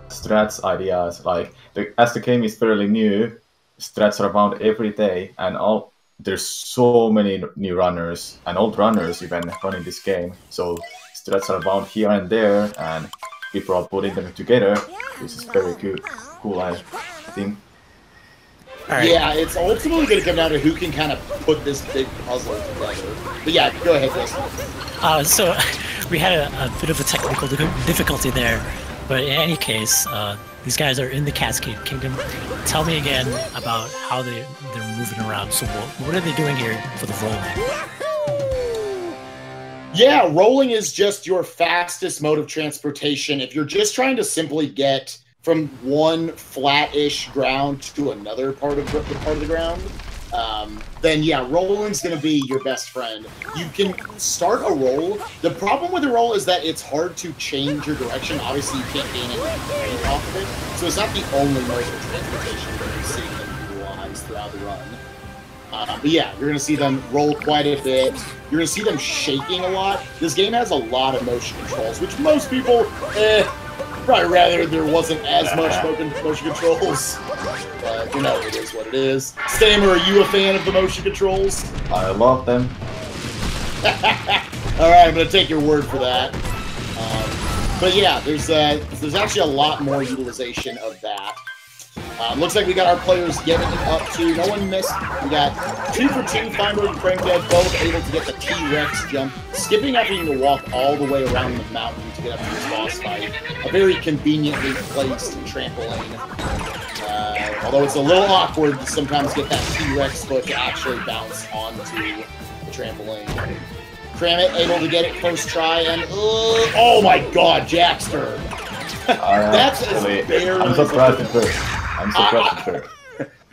Strats ideas, like as the game is fairly new, strats are found every day, and there's so many new runners and old runners even running this game. So strats are found here and there, and people are putting them together, which is very cool, I think. Right. Yeah, it's ultimately going to come down to who can kind of put this big puzzle together. But yeah, go ahead, Justin. So we had a bit of a technical difficulty there. But in any case, these guys are in the Cascade Kingdom. Tell me again about how they're moving around. So what are they doing here for the rolling? Yeah, rolling is just your fastest mode of transportation. If you're just trying to simply get from one flat-ish ground to another part of the ground, then yeah, rolling's going to be your best friend. You can start a roll. The problem with a roll is that it's hard to change your direction. Obviously, you can't gain any weight off of it, so it's not the only mode of transportation that you're seeing them utilize throughout the run. But yeah, you're going to see them roll quite a bit. You're going to see them shaking a lot. This game has a lot of motion controls, which most people, probably rather there wasn't as much motion controls. But, you know, it is what it is. Stammer, are you a fan of the motion controls? I love them. Alright, I'm going to take your word for that. But yeah, there's actually a lot more utilization of that. Looks like we got our players getting up to. No one missed. We got 2 for 2. Feinbergg and Krameht both able to get the T-Rex jump, skipping after having to walk all the way around the mountain to get up to this boss fight. A very conveniently placed trampoline. Although it's a little awkward to sometimes get that T-Rex foot to actually bounce onto the trampoline. Krameht able to get it first try, and oh my God, Jackster! That's I'm surprised at first.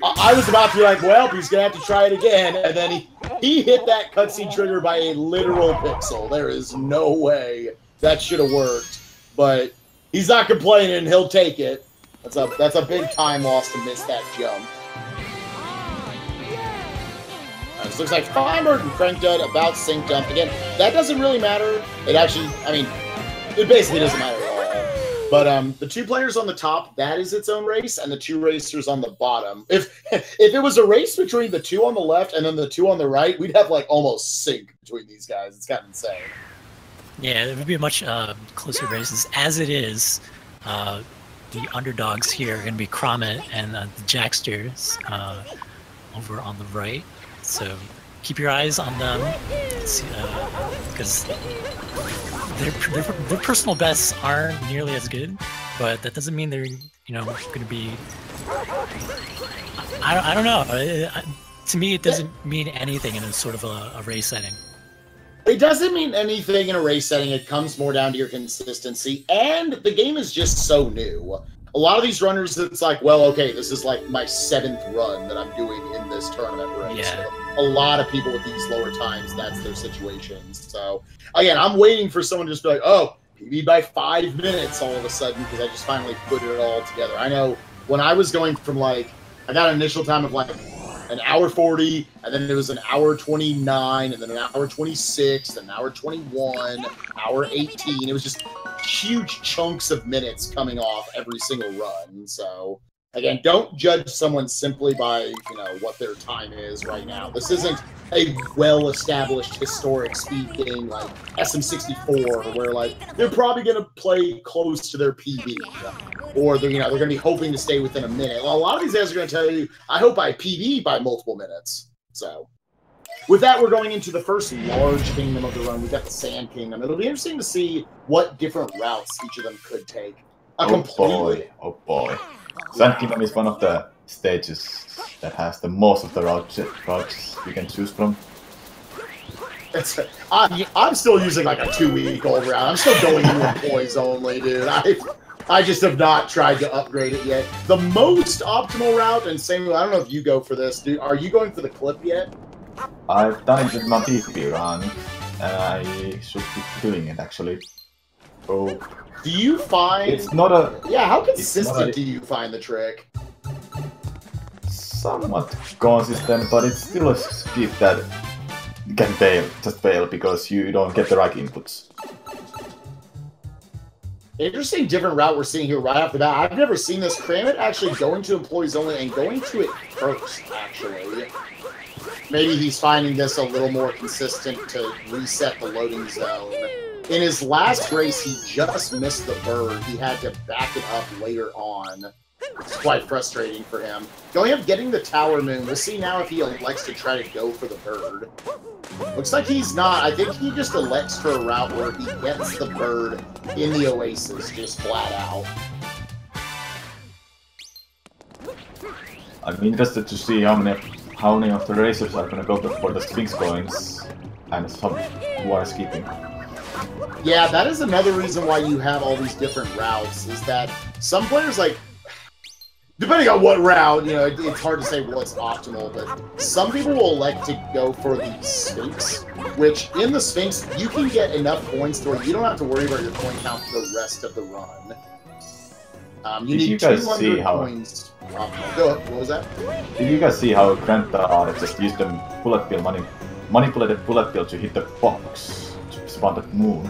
I was about to be like, well, he's gonna have to try it again, and then he hit that cutscene trigger by a literal pixel. There is no way that should have worked, but he's not complaining. He'll take it. That's a big time loss to miss that jump. This looks like Feinbergg and krankdud about synced up. Again, that doesn't really matter. It actually, I mean, it basically doesn't matter at all. But the 2 players on the top, that is its own race, and the 2 racers on the bottom. If it was a race between the 2 on the left and then the 2 on the right, we'd have like almost sync between these guys. It's kind of insane. Yeah, it would be a much closer races. As it is, the underdogs here are going to be Krameht and the Jacksters over on the right. So keep your eyes on them, because their personal bests aren't nearly as good, but that doesn't mean they're going to be. I don't know. To me, it doesn't mean anything in a sort of a race setting. It doesn't mean anything in a race setting. It comes more down to your consistency, and the game is just so new. A lot of these runners, it's like, well, okay, this is like my 7th run that I'm doing in this tournament race. Yeah. A lot of people with these lower times, that's their situations. So, again, I'm waiting for someone to just be like, oh, PB by 5 minutes all of a sudden, because I just finally put it all together. I know when I was going from like, I got an initial time of like an hour 40, and then it was an hour 29, and then an hour 26, then an hour 21, hour 18. It was just huge chunks of minutes coming off every single run. So again, don't judge someone simply by what their time is right now. This isn't a well-established historic speed game like SM64, where like they're probably going to play close to their PB, or they're going to be hoping to stay within a minute. Well, a lot of these guys are going to tell you, I hope I PB by multiple minutes. So with that, we're going into the first large kingdom of the run. We've got the Sand Kingdom. It'll be interesting to see what different routes each of them could take. Oh boy. Sand Kingdom is one of the stages that has the most of the routes you can choose from. I'm still using like a 2-week-old route. I'm still going in employees only, dude. I just have not tried to upgrade it yet. The most optimal route, and Samuel, I don't know if you go for this, dude. Are you going for the clip yet? I've done it with my PP run, and I should be doing it actually. Oh. Do you find... It's not a... Yeah, how consistent do you find the trick? Somewhat consistent, but it's still a skip that can fail because you don't get the right inputs. Interesting different route we're seeing here right off the bat. I've never seen this. Krameht actually going to employees only and going to it first, actually. Maybe he's finding this a little more consistent to reset the loading zone. In his last race, he just missed the bird. He had to back it up later on. It's quite frustrating for him. Going up, getting the Tower Moon. We'll see now if he elects to try to go for the bird. Looks like he's not. I think he just elects for a route where he gets the bird in the Oasis, just flat out. I'm interested to see how many of the racers are gonna go for the Sphinx coins and some who are skipping. Yeah, that is another reason why you have all these different routes, is that some players, like, depending on what route, it's hard to say what's optimal, but some people will elect to go for the Sphinx, which in the Sphinx, you can get enough coins to where you don't have to worry about your coin count for the rest of the run. You need 200 coins. Go ahead, what was that? Did you guys see how krankdud just used the bullet bill manipulated bullet bill to hit the box to spawn the moon?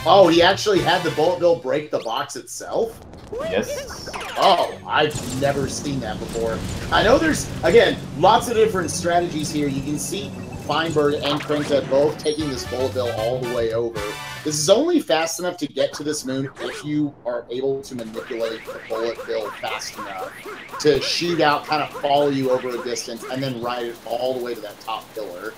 Oh, he actually had the bullet bill break the box itself? Yes. Oh, I've never seen that before. I know there's, again, lots of different strategies here. You can see Feinbergg and krankdud both taking this bullet bill all the way over. This is only fast enough to get to this moon if you are able to manipulate the bullet bill fast enough to shoot out, kind of follow you over a distance, and then ride it all the way to that top pillar.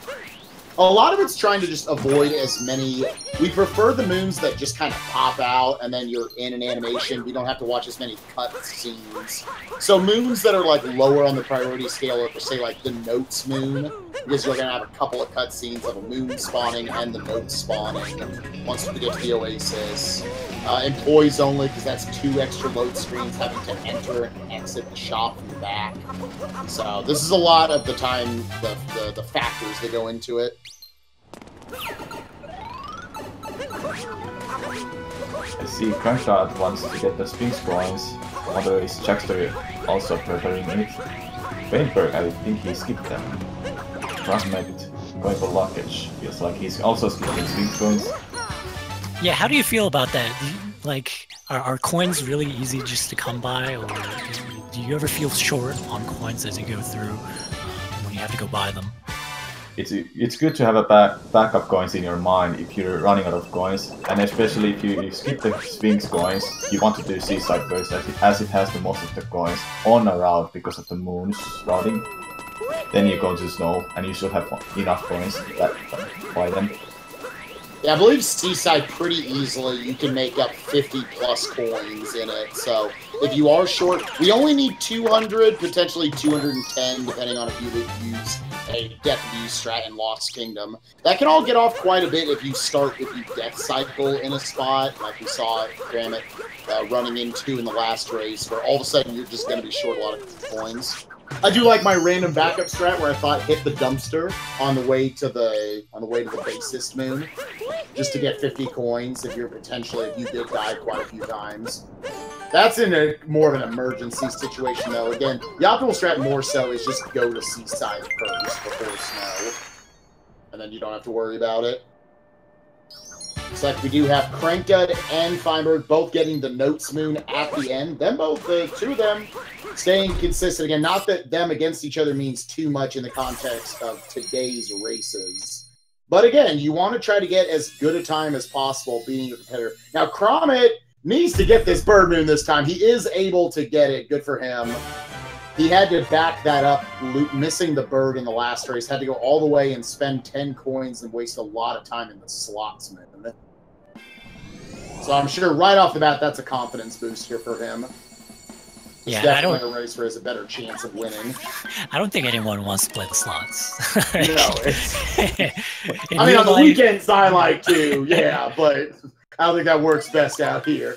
A lot of it's trying to just avoid as many... We prefer the moons that just kind of pop out and then you're in an animation. We don't have to watch as many cut scenes. So moons that are like lower on the priority scale are, say, like the Notes moon, because you're going to have a couple of cut scenes of a moon spawning and the Notes spawning once we get to the Oasis. Employees only, because that's 2 extra load screens having to enter and exit the shop from the back. So this is a lot of the time, the factors that go into it. I see krankdud wants to get the Sphinx coins, although is Jackster also preparing it. Feinbergg, I think he skipped them. Krameht going for luggage, feels like he's also skipping Sphinx coins. Yeah, how do you feel about that? Like, are coins really easy just to come by, or do you ever feel short on coins as you go through when you have to go buy them? it's good to have a backup coins in your mind if you're running out of coins, and especially if you skip the Sphinx coins, you want to do Seaside first as it has the most of the coins on a route because of the moons routing. Then you go to Snow, and you should have enough coins that buy them. Yeah, I believe Seaside pretty easily you can make up 50 plus coins in it. So if you are short, we only need 200, potentially 210, depending on if you use a Death View strat in Lost Kingdom. That can all get off quite a bit if you Death Cycle in a spot, like we saw Krameht running into in the last race, where all of a sudden you're just going to be short a lot of coins. I do like my random backup strat where I thought hit the dumpster on the way to the bassist moon, just to get 50 coins if you did die quite a few times. That's in a more of an emergency situation though. Again, the optimal strat more so is just go to Seaside first before Snow, and then you don't have to worry about it. Looks like we do have Krankdud and Feinbergg both getting the Notes Moon at the end. Them both, the two of them, staying consistent. Again, not that them against each other means too much in the context of today's races. But again, you want to try to get as good a time as possible being a competitor. Now, Krameht needs to get this Bird Moon this time. He is able to get it. Good for him. He had to back that up, missing the bird in the last race. Had to go all the way and spend 10 coins and waste a lot of time in the slots moon. So I'm sure right off the bat, that's a confidence booster for him. Yeah, definitely a race where there's a better chance of winning. I don't think anyone wants to play the slots. No, I mean, on the weekends I like to, yeah, but I don't think that works best out here.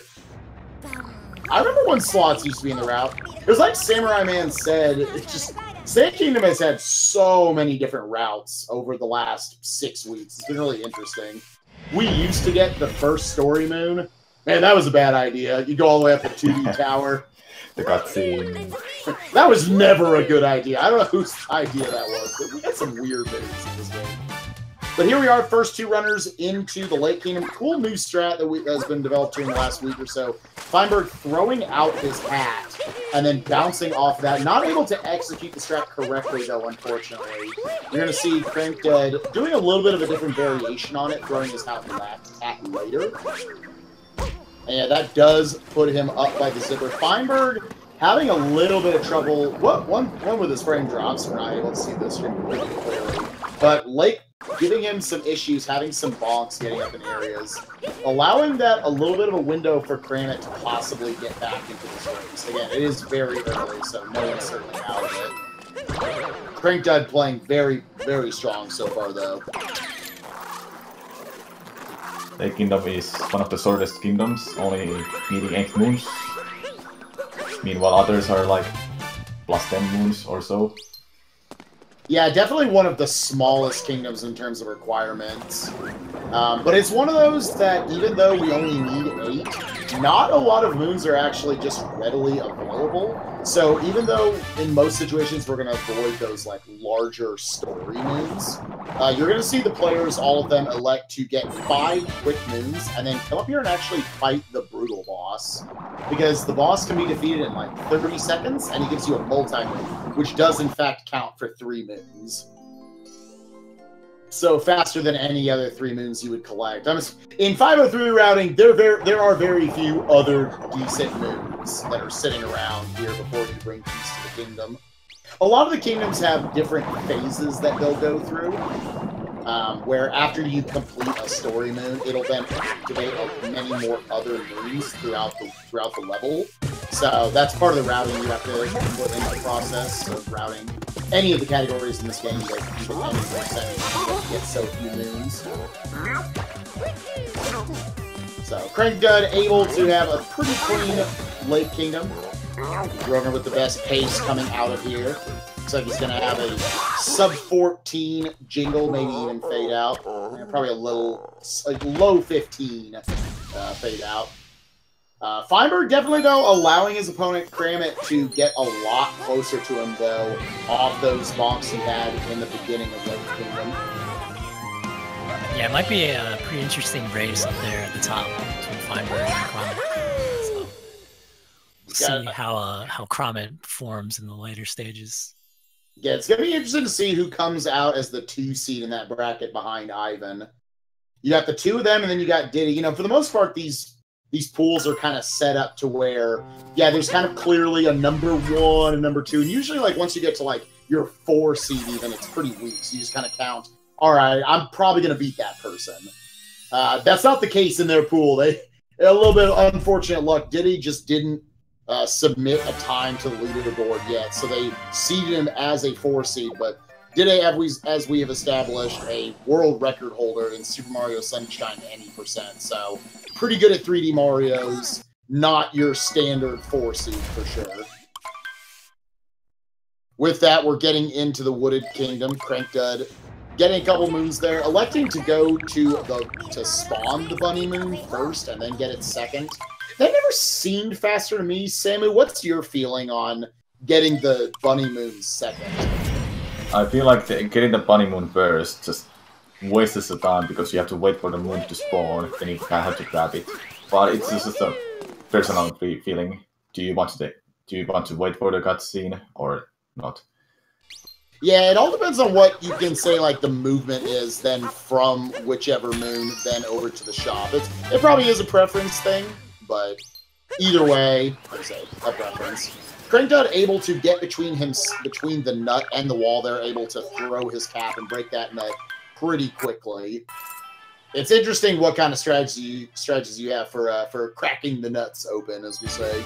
I remember when slots used to be in the route. It was like Samurai Man said, it's just, Sand Kingdom has had so many different routes over the last 6 weeks. It's been really interesting. We used to get the first story moon. Man, that was a bad idea. You go all the way up the 2D tower. The cutscene. That was never a good idea. I don't know whose idea that was, but we got some weird moves in this game. But here we are, first two runners into the Lake Kingdom. Cool new strat that has been developed during the last week or so. Feinbergg throwing out his hat and then bouncing off that. Not able to execute the strat correctly, though, unfortunately. You're going to see Krankdud doing a little bit of a different variation on it, throwing his hat later. And yeah, that does put him up by the zipper. Feinbergg having a little bit of trouble. One with his frame drops. We're not able to see this really clearly. But Lake giving him some issues, having some bonks getting up in areas, allowing that a little bit of a window for Krameht to possibly get back into this race. Again, it is very early, so no one's certainly out of it. Krankdud playing very, very strong so far, though. The kingdom is one of the shortest kingdoms, only needing 8 moons. Meanwhile, others are like plus 10 moons or so. Yeah, definitely one of the smallest kingdoms in terms of requirements. But it's one of those that, even though we only need 8, not a lot of moons are actually just readily available. So even though in most situations we're going to avoid those like larger story moons, you're going to see the players, all of them, elect to get 5 quick moons and then come up here and actually fight the brutal boss. Because the boss can be defeated in like 30 seconds and he gives you a multi-moon, which does in fact count for 3 moons. So faster than any other 3 moons you would collect. In 503 routing, there are very few other decent moons that are sitting around here before you bring peace to the kingdom. A lot of the kingdoms have different phases that they'll go through, where after you complete a story moon, it'll then activate many more other moons throughout the level. So that's part of the routing you have to put into the process of routing any of the categories in this game. Like even any percentage you get so few moons. So Krankdud able to have a pretty clean Lake Kingdom. Runner with the best pace coming out of here. Looks like he's going to have a sub-14 jingle, maybe even fade out. And probably a little, like low 15 fade out. Feinbergg definitely, though, allowing his opponent Krameht to get a lot closer to him, though, off those bonks he had in the beginning of Lake Kingdom. Yeah, it might be a pretty interesting race up there at the top between Feinbergg and Krameht. So, see how Krameht performs in the later stages. Yeah, it's going to be interesting to see who comes out as the 2 seed in that bracket behind Ivan. You got the 2 of them, and then you got Diddy. You know, for the most part, these pools are kind of set up to where, yeah, there's kind of clearly a number 1 and number 2. And usually, like, once you get to, like, your 4 seed even, it's pretty weak. So you just kind of count, all right, I'm probably going to beat that person. That's not the case in their pool. They a little bit of unfortunate luck. Diddy just didn't submit a time to the leaderboard yet, so they seeded him as a 4 seed. But Diddy, as we have established, a world record holder in Super Mario Sunshine Any percent. So pretty good at 3D Marios. Not your standard 4 seed for sure. With that, we're getting into the Wooded Kingdom. Krankdud getting a couple moons there, electing to go to spawn the Bunny Moon first and then get it second. That never seemed faster to me. Samu, what's your feeling on getting the Bunny Moon second? I feel like getting the Bunny Moon first just wastes the time because you have to wait for the moon to spawn, then you kind of have to grab it. But it's just a personal feeling. Do you want to wait for the cutscene or not? Yeah, it all depends on what you can say, like, the movement is then from whichever moon then over to the shop. It probably is a preference thing, but either way, I'd say a preference. Krankdud able to get between the nut and the wall there, able to throw his cap and break that nut pretty quickly. It's interesting what kind of strategies you have for cracking the nuts open, as we say.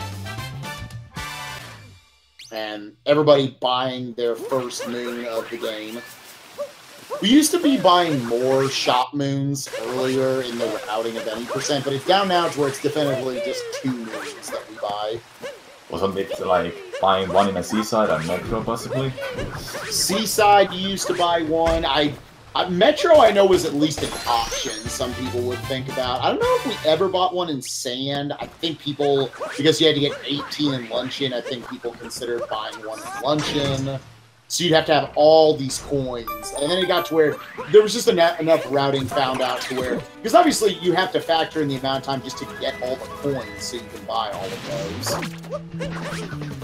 And everybody buying their first moon of the game. We used to be buying more shop moons earlier in the routing of any percent, but it's down now to where it's definitively just 2 moons that we buy. Wasn't it like buying one in a Seaside and Metro possibly? Seaside, you used to buy one. Metro, I know, was at least an option some people would think about. I don't know if we ever bought one in Sand. I think people, because you had to get 18 in Luncheon, I think people considered buying one in Luncheon. So you'd have to have all these coins. And then it got to where there was just enough routing found out to where, because obviously you have to factor in the amount of time just to get all the coins so you can buy all of those.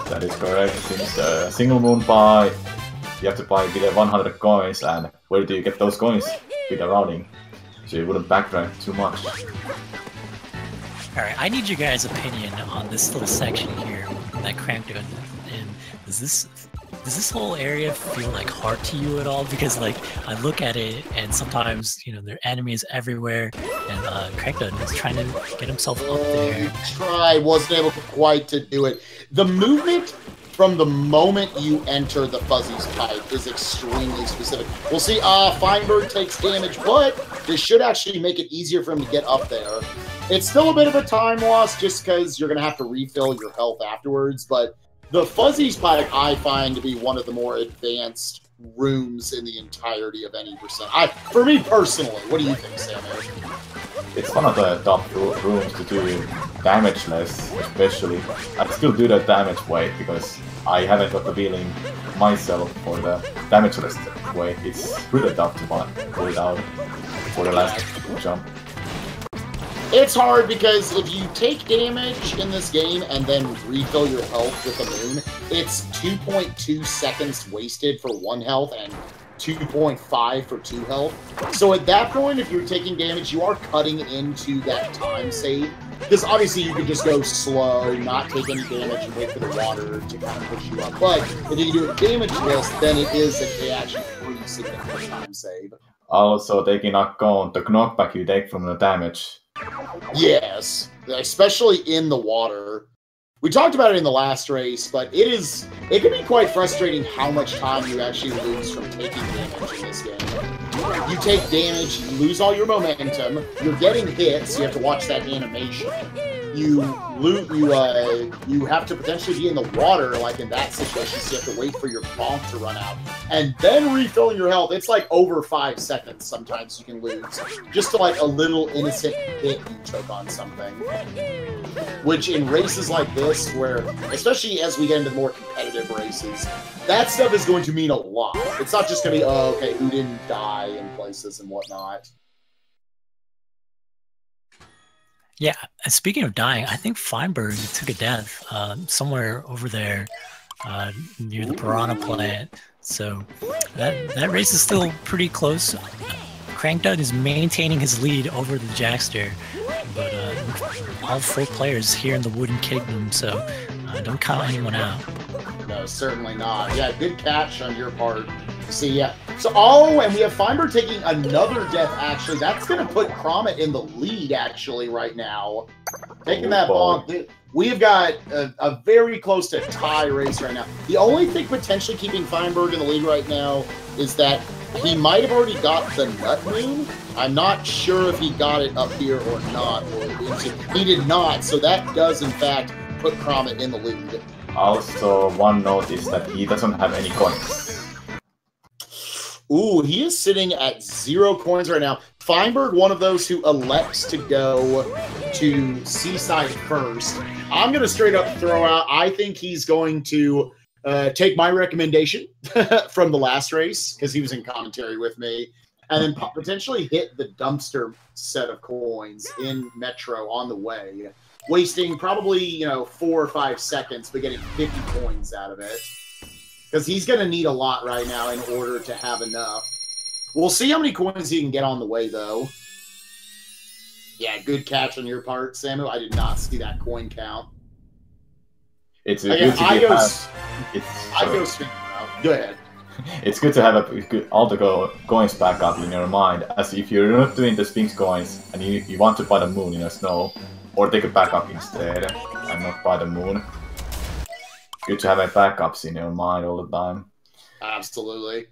That is correct. Since the single moon buy, you have to buy with 100 coins, and where do you get those coins? With the routing. So you wouldn't backtrack too much. Alright, I need your guys' opinion on this little section here that Krameht. And does this whole area feel like hard to you at all? Because like I look at it and sometimes, you know, there are enemies everywhere, and Krameht is trying to get himself up there. Wasn't able quite to do it. The movement from the moment you enter the Fuzzy's pipe is extremely specific. We'll see, Feinberg takes damage, but this should actually make it easier for him to get up there. It's still a bit of a time loss just because you're going to have to refill your health afterwards, but the Fuzzy's pipe I find to be one of the more advanced rooms in the entirety of any percent. For me personally, what do you think, Samu? It's one of the top rooms to do damage less, especially. I still do the damage way because I haven't got the feeling myself for the damage less way. It's really tough to pull it out for the last jump. It's hard because if you take damage in this game and then refill your health with a moon, it's 2.2 seconds wasted for 1 health and 2.5 for 2 health. So at that point, if you're taking damage, you are cutting into that time save. Because obviously you could just go slow, not take any damage, and wait for the water to kind of push you up. But if you do a damage list, then it is actually pretty significant time save. Also taking account the knockback you take from the damage. Yes, especially in the water. We talked about it in the last race, but it can be quite frustrating how much time you actually lose from taking damage in this game. You take damage, you lose all your momentum, you're getting hit, so you have to watch that animation. You have to potentially be in the water, like in that situation, so you have to wait for your bonk to run out. And then refilling your health, it's like over 5 seconds sometimes you can lose. Just to like a little innocent hit you took on something. Which in races like this, where, especially as we get into more competitive races, that stuff is going to mean a lot. It's not just going to be, oh, okay, who didn't die in places and whatnot. Yeah, speaking of dying, I think Feinberg took a death somewhere over there near the piranha plant. So that race is still pretty close. Krankdud is maintaining his lead over the Jackster, but all 4 players here in the Wooden Kingdom, so don't count anyone out. No, certainly not. Yeah, good catch on your part. See, yeah. So, oh, and we have Feinberg taking another death, actually. That's going to put Krameht in the lead, actually, right now. Taking that bonk. We have got a very close to tie race right now. The only thing potentially keeping Feinberg in the lead right now is that he might have already got the Nut Moon. I'm not sure if he got it up here or not. He did not, so that does, in fact, put Krameht in the lead. Also, one note is that he doesn't have any coins. Ooh, he is sitting at 0 coins right now. Feinberg, one of those who elects to go to Seaside first. I'm going to straight up throw out, I think he's going to take my recommendation from the last race, because he was in commentary with me, and then potentially hit the dumpster set of coins in Metro on the way, wasting probably, 4 or 5 seconds, but getting 50 coins out of it. Because he's going to need a lot right now in order to have enough. We'll see how many coins he can get on the way, though. Yeah, good catch on your part, Samu. I did not see that coin count. It's good to go spin around. Go ahead. It's good to have all the coins back up in your mind, as if you're not doing the Sphinx coins and you want to buy the moon in a snow, or take a backup instead and not buy the moon. Good to have a backups in your mind all the time. Absolutely.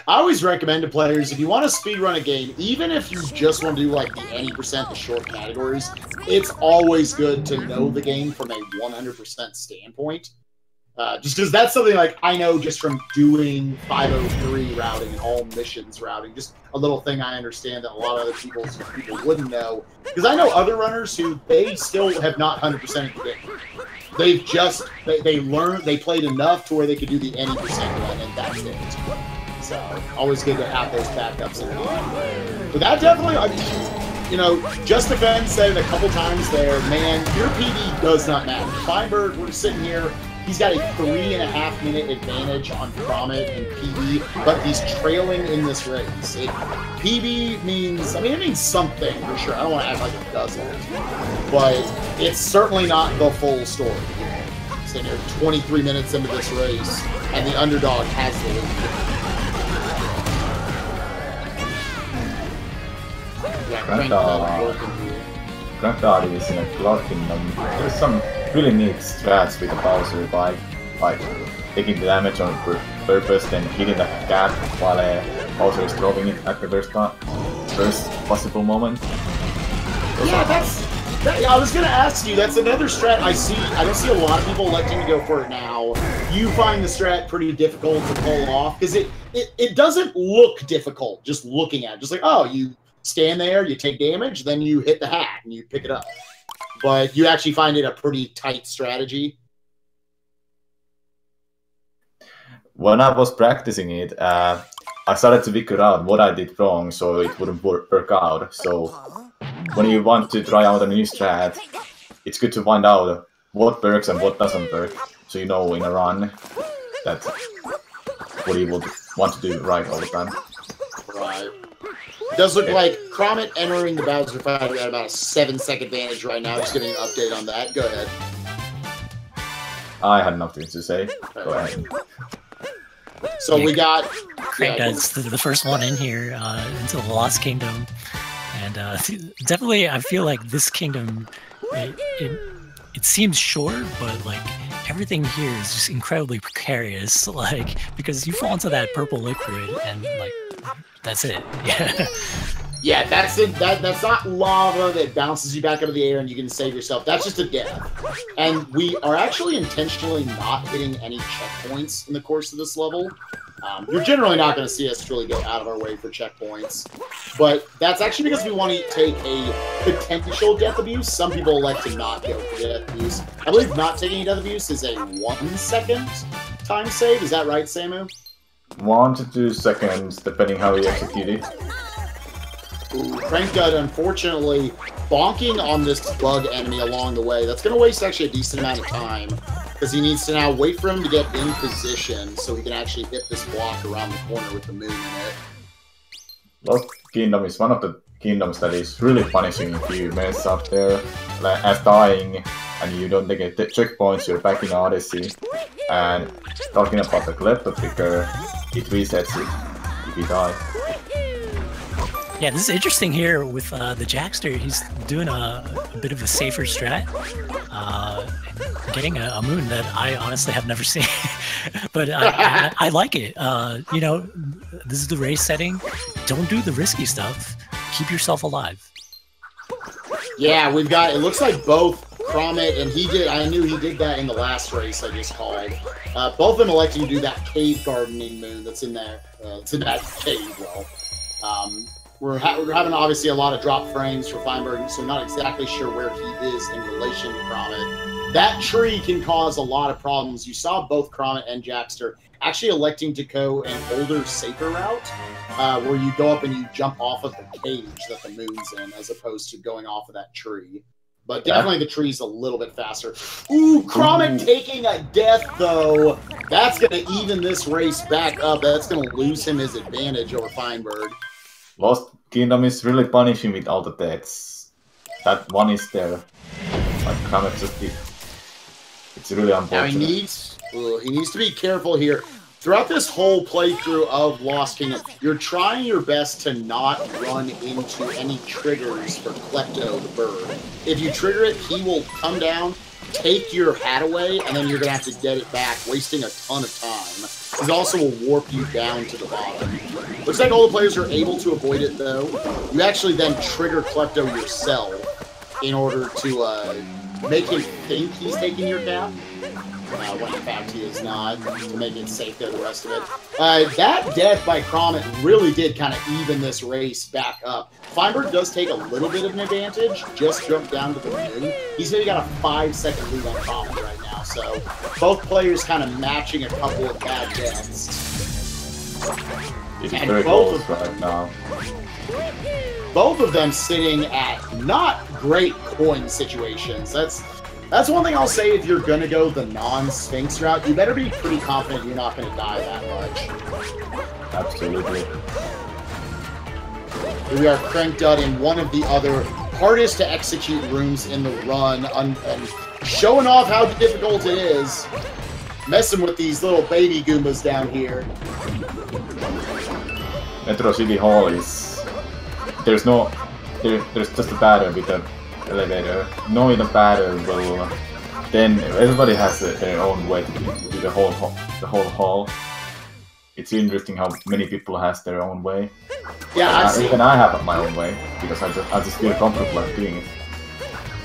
I always recommend to players, if you want to speedrun a game, even if you just want to do like the any percent, the short categories, it's always good to know the game from a 100% standpoint. Just because that's something like I know just from doing 503 routing and all missions routing, just a little thing I understand that a lot of other people wouldn't know. Because I know other runners who they still have not 100%ed the game. They've just they learned, they played enough to where they could do the any percent run, and that's it. So always good to have those backups in mind. But that definitely, I mean, Just Defense said it a couple times there, man, your PD does not matter. Feinberg, we're sitting here, he's got a 3.5 minute advantage on Krameht and PB, but he's trailing in this race. PB means, it means something for sure. I don't want to act like it doesn't, but it's certainly not the full story. Sitting here 23 minutes into this race, and the underdog has the lead. Krankdud is in a Cloud Kingdom. There's some really neat strats with the Bowser by like taking the damage on purpose, then hitting the gap while Bowser is dropping it at the first possible moment. I was gonna ask you, that's another strat I see. I don't see a lot of people electing to go for it now. You find the strat pretty difficult to pull off, because it doesn't look difficult just looking at it. Just like, oh, you stand there, you take damage, then you hit the hat and you pick it up. But you actually find it a pretty tight strategy. When I was practicing it, I started to figure out what I did wrong so it wouldn't work out. So when you want to try out a new strat, it's good to find out what works and what doesn't work, so you know in a run that what you would want to do right all the time. Right. It does look like Krameht entering the Bowser fight at about a 7-second advantage right now. Just getting an update on that. Go ahead. I had nothing to say. Go ahead. So we got Krankdud's the first one in here into the Lost Kingdom, and definitely I feel like this kingdom it seems short, but like everything here is just incredibly precarious. Like because you fall into that purple liquid and like that's it. Yeah. Yeah, that's it. That's not lava that bounces you back out of the air and you can save yourself. That's just a death. And we are actually intentionally not hitting any checkpoints in the course of this level. You're generally not going to see us really go out of our way for checkpoints. But that's actually because we want to take a potential death abuse. Some people elect to not go for death abuse. I believe not taking a death abuse is a 1-second time save. Is that right, Samu? 1 to 2 seconds, depending how you execute it. Ooh, Krankdud, unfortunately, bonking on this bug enemy along the way. That's going to waste actually a decent amount of time. because he needs to now wait for him to get in position so he can actually hit this block around the corner with the moon in it. Lost Kingdom is one of the kingdoms that is really punishing if you mess up there, like, as dying and you don't get the checkpoints, you're back in Odyssey. And talking about the Klepto trigger, it resets it if you die. Yeah, this is interesting here with the Jackster. He's doing a bit of a safer strat, getting a moon that I honestly have never seen, but I like it. You know, this is the race setting. Don't do the risky stuff. Keep yourself alive. Yeah, we've got, it looks like both Krameht and he did, I knew he did that in the last race I just called. Both of them electing to do that cave gardening moon that's in there. It's in that cave, well. We're having obviously a lot of drop frames for Feinbergg, so not exactly sure where he is in relation to Krameht. That tree can cause a lot of problems. You saw both Krameht and Jackster actually electing to go an older, safer route, where you go up and you jump off of the cage that the moon's in, as opposed to going off of that tree. But definitely the tree's a little bit faster. Ooh, Krameht taking a death, though. That's going to even this race back up. That's going to lose him his advantage over Feinbergg. Lost Kingdom is really punishing with all the deaths. That one is there. Like, Krameht just did. It's really unfortunate. Now he needs to be careful here. Throughout this whole playthrough of Lost Kingdom, you're trying your best to not run into any triggers for Klepto the bird. If you trigger it, he will come down, take your hat away, and then you're going to have to get it back, wasting a ton of time. He also will warp you down to the bottom. Looks like all the players are able to avoid it, though. You actually then trigger Klepto yourself in order to make him think he's taking your cap. When in fact he is not, to make it safe there, the rest of it. That death by Krameht really did kind of even this race back up. Feinbergg does take a little bit of an advantage, just jumped down to the moon. He's maybe got a 5-second lead on Krameht right now, so both players kind of matching a couple of bad deaths. It's very close right now. Both of them sitting at not great coin situations. That's one thing I'll say if you're going to go the non-Sphinx route. You better be pretty confident you're not going to die that much. Absolutely. Here we are, krankdud in one of the other hardest to execute rooms in the run, and showing off how difficult it is. Messing with these little baby Goombas down here. Metro City Hall is... There's just a battle with the elevator. Knowing the battle will... Then everybody has their own way to do the whole hall. It's interesting how many people has their own way. Yeah, even I have my own way because I just feel comfortable doing it.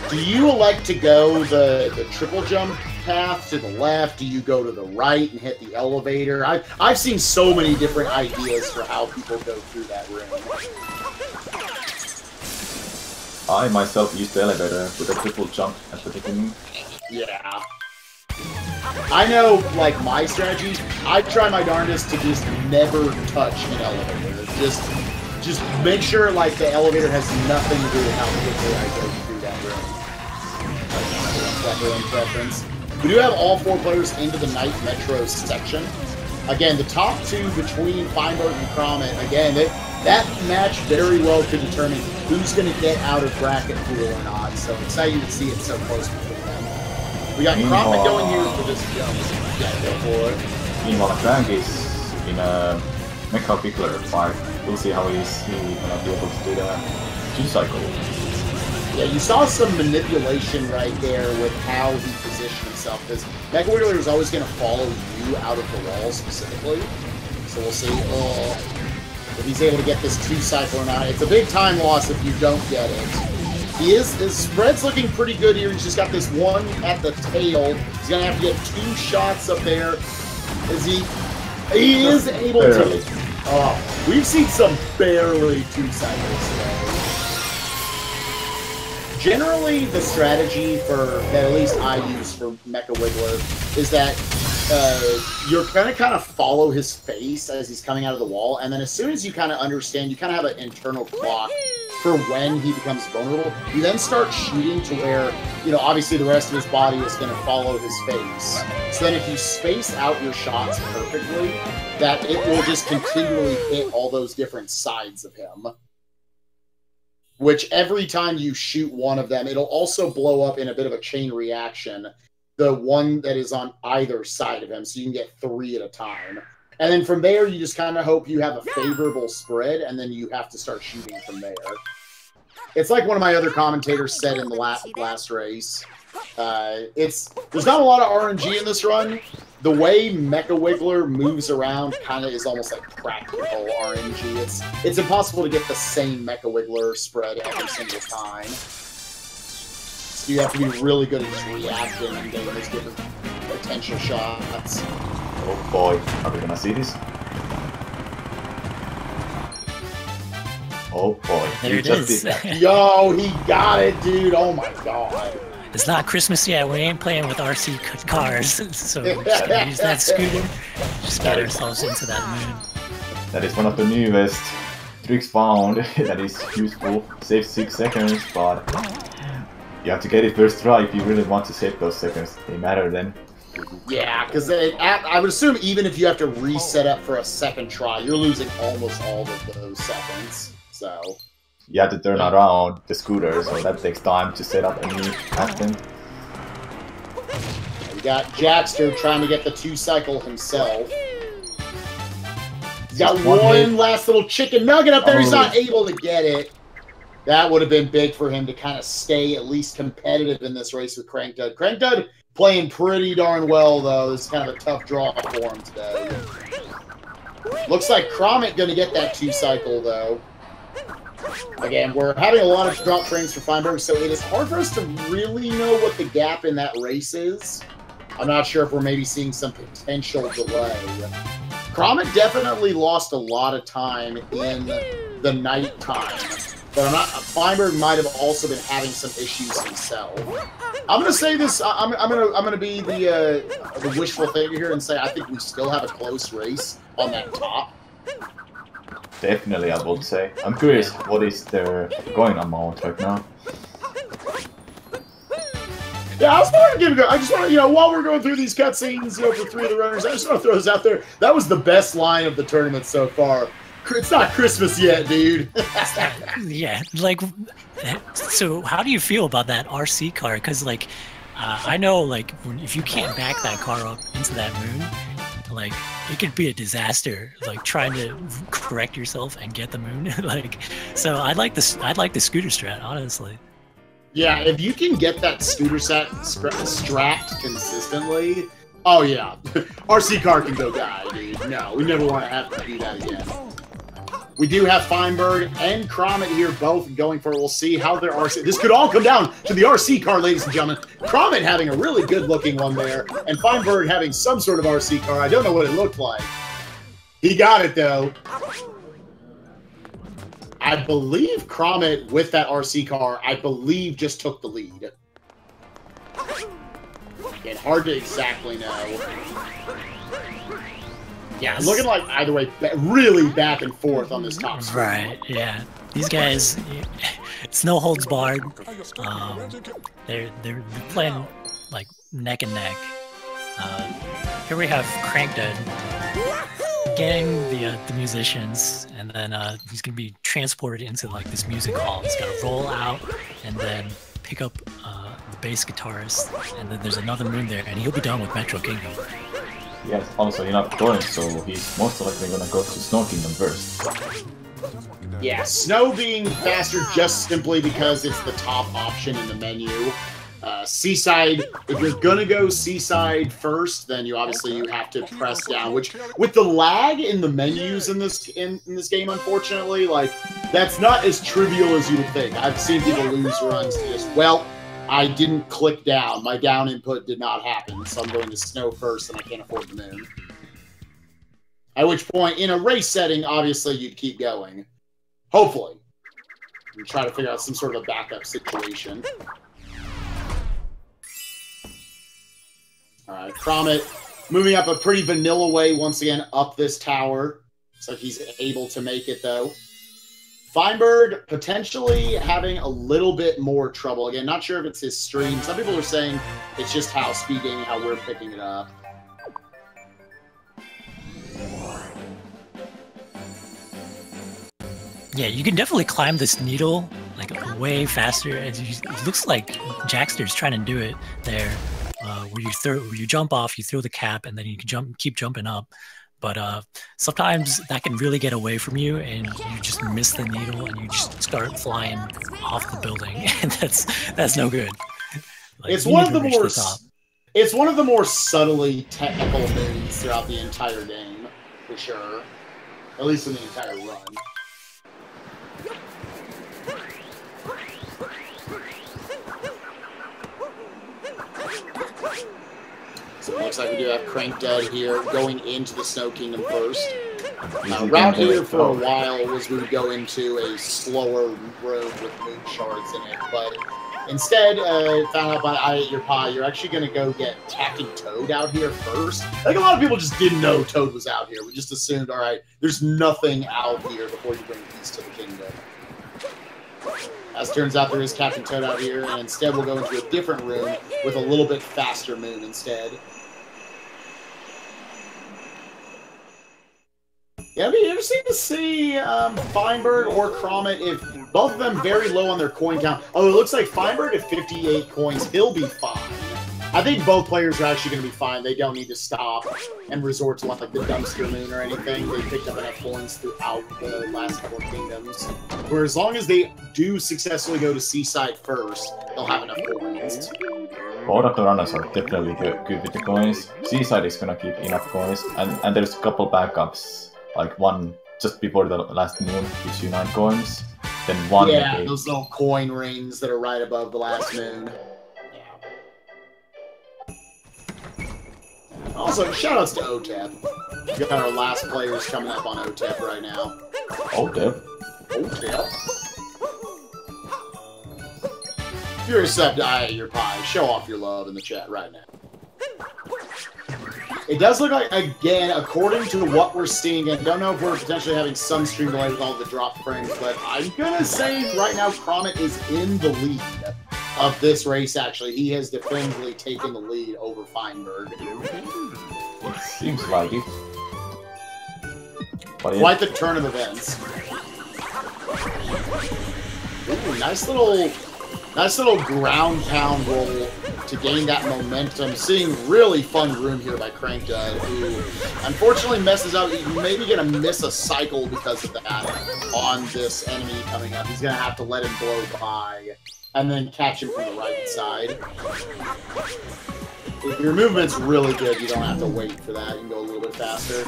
Do you elect to go the triple jump path to the left? Do you go to the right and hit the elevator? I've seen so many different ideas for how people go through that room. I myself used the elevator with a triple jump at the beginning. Yeah. I know, like, my strategy, I try my darndest to just never touch an elevator. Just make sure, like, the elevator has nothing to do with how quickly I go through that room. That's their own preference. We do have all 4 players into the Night Metro section. Again, the top 2 between Feinbergg and Krameht, again, that match very well could determine who's going to get out of bracket pool or not. So exciting to see it so close between them. We got Krameht going here for this jump. Yeah, go for it. Meanwhile, Frank is in a Mecha Pickler fight. We'll see how he's going to be able to do the G-Cycle. Yeah, you saw some manipulation right there with how he positioned himself, because Mecha Wiggler is always going to follow you out of the wall specifically. So we'll see if he's able to get this 2-cycle or not. It's a big time loss if you don't get it. His spread's looking pretty good here. He's just got this one at the tail. He's going to have to get 2 shots up there. He is able to. Oh, we've seen some barely 2-cycles today. Generally, the strategy that at least I use for Mecha Wiggler is that you're going to kind of follow his face as he's coming out of the wall, and then as soon as you kind of understand, you kind of have an internal clock for when he becomes vulnerable. You then start shooting to where, you know, obviously the rest of his body is going to follow his face. So then if you space out your shots perfectly, that it will just continually hit all those different sides of him. Which every time you shoot one of them, it'll also blow up in a bit of a chain reaction. The one that is on either side of him, so you can get 3 at a time. And then from there, you just kind of hope you have a favorable spread, and then you have to start shooting from there. It's like one of my other commentators said in the last race. There's not a lot of RNG in this run. The way Mecha Wiggler moves around kind of is almost like practical RNG. It's impossible to get the same Mecha Wiggler spread every single time. So you have to be really good at just reacting and getting those different potential shots. Oh boy, are we gonna see this? Oh boy. There it is. Yo, he got it, dude. Oh my god. It's not Christmas yet. We ain't playing with RC cars, so we're just gonna use that scooter. Just get ourselves into that moon. That is one of the newest tricks found that is useful. Saves 6 seconds, but you have to get it first try if you really want to save those seconds. They matter then. Yeah, because I would assume even if you have to reset up for a second try, you're losing almost all of those seconds. So you have to turn around the scooter, so that takes time to set up a new captain. We got Jackster trying to get the 2-cycle himself. He's got one last little chicken nugget up there. He's not able to get it. That would have been big for him to kind of stay at least competitive in this race with krankdud. krankdud playing pretty darn well, though. This is kind of a tough draw for him today. Looks like Krameht going to get that 2-cycle, though. Again, we're having a lot of drop trains for Feinbergg, so it is hard for us to really know what the gap in that race is. I'm not sure if we're maybe seeing some potential delay. Krameht definitely lost a lot of time in the night time. But Feinbergg might have also been having some issues himself. I'm gonna say this. I'm gonna be the wishful thinker here and say I think we still have a close race on that top. Definitely, I would say. I'm curious what is their going amount right now. Yeah, I was going to give it a go. I just want to, while we're going through these cutscenes, for 3 of the runners, I just want to throw this out there. That was the best line of the tournament so far. It's not Christmas yet, dude. Yeah, like, so how do you feel about that RC car? Because, like, I know, like, if you can't back that car up into that moon, like, it could be a disaster, like, trying to correct yourself and get the moon. Like, so I'd like the scooter strat, honestly. Yeah, if you can get that scooter strat consistently, oh yeah, RC car can go die, dude. No, we never want to have to do that again. We do have Feinbergg and Krameht here both going for it. We'll see how their RC... This could all come down to the RC car, ladies and gentlemen. Krameht having a really good-looking one there, and Feinbergg having some sort of RC car. I don't know what it looked like. He got it, though. I believe Krameht, with that RC car, just took the lead. It's hard to exactly know. Yeah, it's looking like either way, really back and forth on this top screen. Right, yeah. These guys, it's no holds barred. They're playing like neck and neck. Here we have krankdud getting the musicians, and then he's gonna be transported into like this music hall. He's gotta roll out and then pick up the bass guitarist, and then there's another moon there, and he'll be done with Metro Kingdom. Yes, also you're not going, so he's most likely gonna go to Snow Kingdom first. Yeah, Snow being faster just simply because it's the top option in the menu. Seaside, if you're gonna go Seaside first, then you have to press down, which with the lag in the menus in this game, unfortunately, like that's not as trivial as you would think. I've seen people lose runs to just, well, I didn't click down. My down input did not happen, so I'm going to Snow first, and I can't afford the moon. At which point, in a race setting, obviously, you'd keep going. Hopefully. And try to figure out some sort of a backup situation. Alright, Krameht Moving up a pretty vanilla way once again up this tower. Looks like he's able to make it though. Feinberg potentially having a little bit more trouble. Again, not sure if it's his stream. Some people are saying it's just how speed gaming, how we're picking it up. Yeah, you can definitely climb this needle like way faster. It looks like Jackster's trying to do it there, where you jump off, you throw the cap, and then you can keep jumping up. But sometimes that can really get away from you, and you just miss the needle, and you just start flying off the building, and that's no good. Like, it's one of the more subtly technical moves throughout the entire game, for sure. At least in the entire run. So it looks like we do have krankdud here going into the Snow Kingdom first. Route here for a while was we would go into a slower road with moon shards in it, but instead, found out by I Ate Your Pie, you're actually going to go get Tacky Toad out here first. I think a lot of people just didn't know Toad was out here. We just assumed, all right, there's nothing out here before you bring peace to the kingdom. As it turns out, there is Captain Toad out here, and instead we'll go into a different room with a little bit faster moon instead. Yeah, it'd be interesting to see Feinberg or Krameht, if both of them very low on their coin count. Oh, it looks like Feinberg at 58 coins, he'll be fine. I think both players are actually going to be fine. They don't need to stop and resort to like the dumpster moon or anything. They picked up enough coins throughout the last couple of kingdoms. Where as long as they do successfully go to Seaside first, they'll have enough coins. Both of the runners are definitely good with the coins. Seaside is going to keep enough coins, and there's a couple backups. Like one just before the last moon gives you 9 coins. Then one. Yeah, those little coin rings that are right above the last moon. Also, shoutouts to OTEP. We got our last players coming up on OTEP right now. OTEP? OTEP? If you're a sub to I Ate Your Pie, show off your love in the chat right now. It does look like, again, according to what we're seeing, and don't know if we're potentially having some stream delay with all the drop frames, but I'm gonna say right now Krameht is in the lead of this race, actually. He has definitively taken the lead over Feinberg. It seems like it. Quite the turn of events. Ooh, nice little ground pound roll to gain that momentum. Seeing really fun room here by krankdud, who unfortunately messes up. He's maybe going to miss a cycle because of that on this enemy coming up. He's going to have to let him blow by and then catch him from the right side. If your movement's really good, you don't have to wait for that. You can go a little bit faster.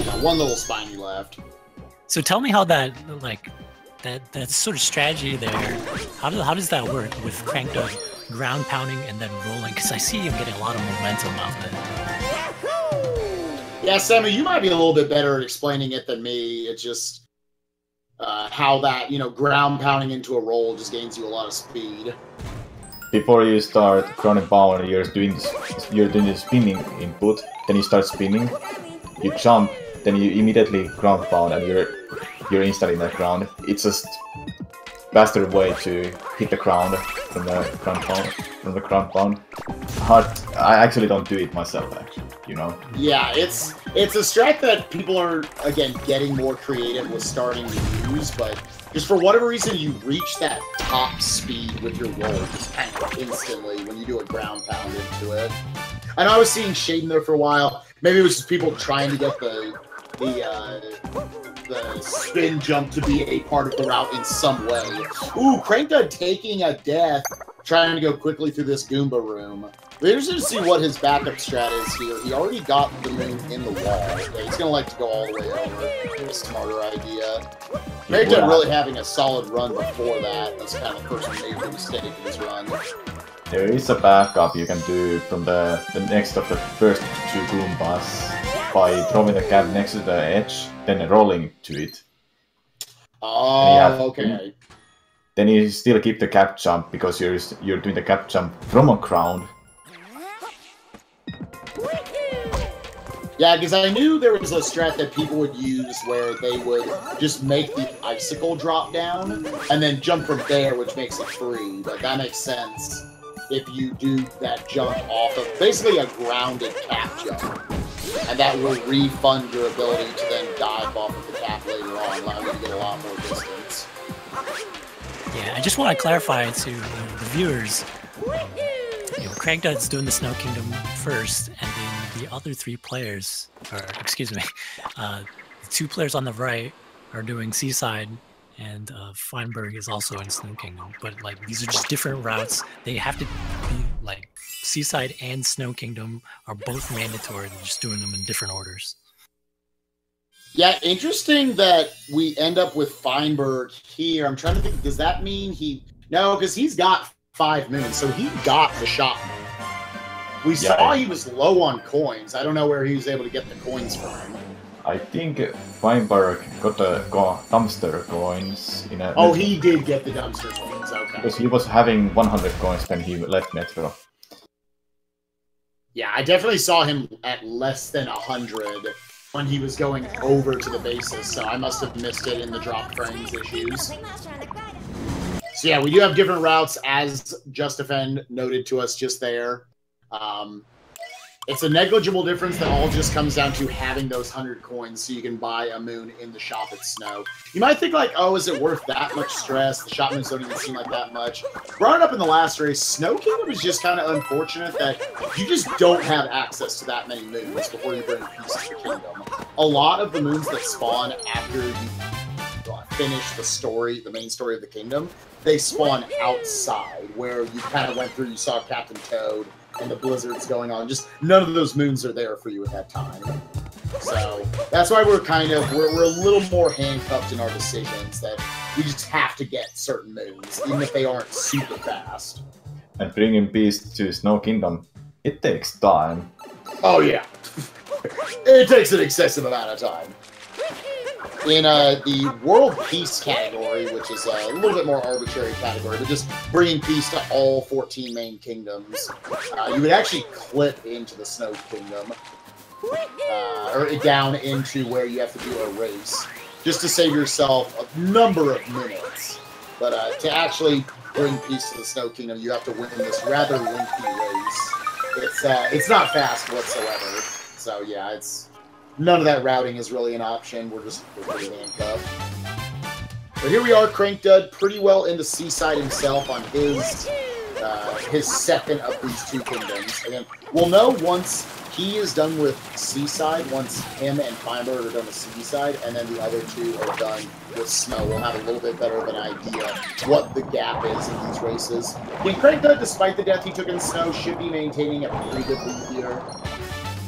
Got one little spiny left. So tell me how that, like, that sort of strategy there, how does that work with krankdud ground pounding and then rolling? Because I see him getting a lot of momentum out of it. Yeah, Sammy, you might be a little bit better at explaining it than me. It's just how that, ground pounding into a roll just gains you a lot of speed. Before you start ground pound, you're doing the spinning input, then you start spinning, you jump, then you immediately ground pound, and you're instantly in the ground. It's just faster way to hit the ground from the ground pound. I actually don't do it myself, actually. Yeah, it's a strat that people are again getting more creative with starting to use, but just for whatever reason you reach that top speed with your roll just kind of instantly when you do a ground pound into it. I know I was seeing Shaden there for a while. Maybe it was just people trying to get the spin jump to be a part of the route in some way. Ooh, krankdud taking a death, trying to go quickly through this Goomba room. We're interested to see what his backup strat is here. He already got the moon in the wall. Yeah, he's going to like to go all the way over. A smarter idea. krankdud really having a solid run before that. That's kind of the first major mistake of his run. There is a backup you can do from the next of the first 2 Goombas by throwing the cap next to the edge, then rolling to it. Oh, okay. Then you still keep the cap jump because you're doing the cap jump from a ground. Yeah, because I knew there was a strat that people would use where they would just make the icicle drop down and then jump from there, which makes it free. Like, that makes sense if you do that jump off of basically a grounded cap jump. And that will refund your ability to then dive off of the cap later on, allowing you to get a lot more distance. Yeah, I just want to clarify to the viewers, krankdud's doing the Snow Kingdom first, and then the other 3 players, or excuse me, the 2 players on the right are doing Seaside, and Feinbergg is also in Snow Kingdom. But like, these are just different routes. They have to be like Seaside and Snow Kingdom are both mandatory. They're just doing them in different orders. Yeah, interesting that we end up with Feinbergg here. I'm trying to think, does that mean he... No, because he's got 5 moons, so he got the shot. We saw he was low on coins. I don't know where he was able to get the coins from. I think Feinberg got the dumpster coins in a... Oh, he did get the dumpster coins, okay. Because he was having 100 coins when he left Metro. Yeah, I definitely saw him at less than 100 when he was going over to the bases, so I must have missed it in the drop frames issues. So yeah, we do have different routes, as Justifend noted to us just there. It's a negligible difference that all just comes down to having those 100 coins so you can buy a moon in the shop at Snow. You might think like, oh, is it worth that much stress? The shop moons don't even seem like that much. Brought it up in the last race, Snow Kingdom is just kind of unfortunate that you just don't have access to that many moons before you bring pieces of the kingdom. A lot of the moons that spawn after you finish the story, the main story of the kingdom, they spawn outside, where you kind of went through, you saw Captain Toad, and the blizzards going on. Just none of those moons are there for you at that time. So that's why we're we're a little more handcuffed in our decisions, that we just have to get certain moons, even if they aren't super fast. And bringing beasts to Snow Kingdom, it takes time. Oh yeah. It takes an excessive amount of time. In the World Peace category, which is a little bit more arbitrary category, but just bringing peace to all 14 main kingdoms, you would actually clip into the Snow Kingdom, or down into where you have to do a race, just to save yourself a number of minutes. But to actually bring peace to the Snow Kingdom, you have to win this rather lengthy race. It's not fast whatsoever, so yeah, none of that routing is really an option. We're pretty handcuffed. But here we are, krankdud, pretty well into Seaside himself on his second of these 2 kingdoms. Again, we'll know once he is done with Seaside, once him and Feinbergg are done with Seaside, and then the other 2 are done with Snow. We'll have a little bit better of an idea what the gap is in these races. Again, krankdud, despite the death he took in Snow, should be maintaining a pretty good lead here.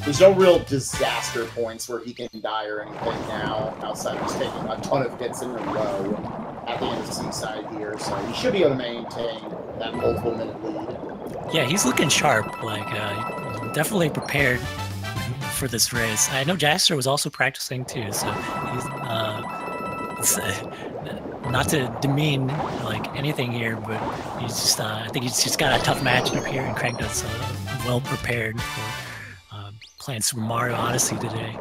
There's no real disaster points where he can die or anything now, outside of just taking a ton of hits in a row at the end of Seaside here, so he should be able to maintain that multiple minute lead. Yeah, he's looking sharp, like, definitely prepared for this race. I know Jackster was also practicing too, so he's, not to demean, like, anything here, but he's just, I think he's just got a tough matchup here, and krankdud's well prepared for playing Super Mario Odyssey today.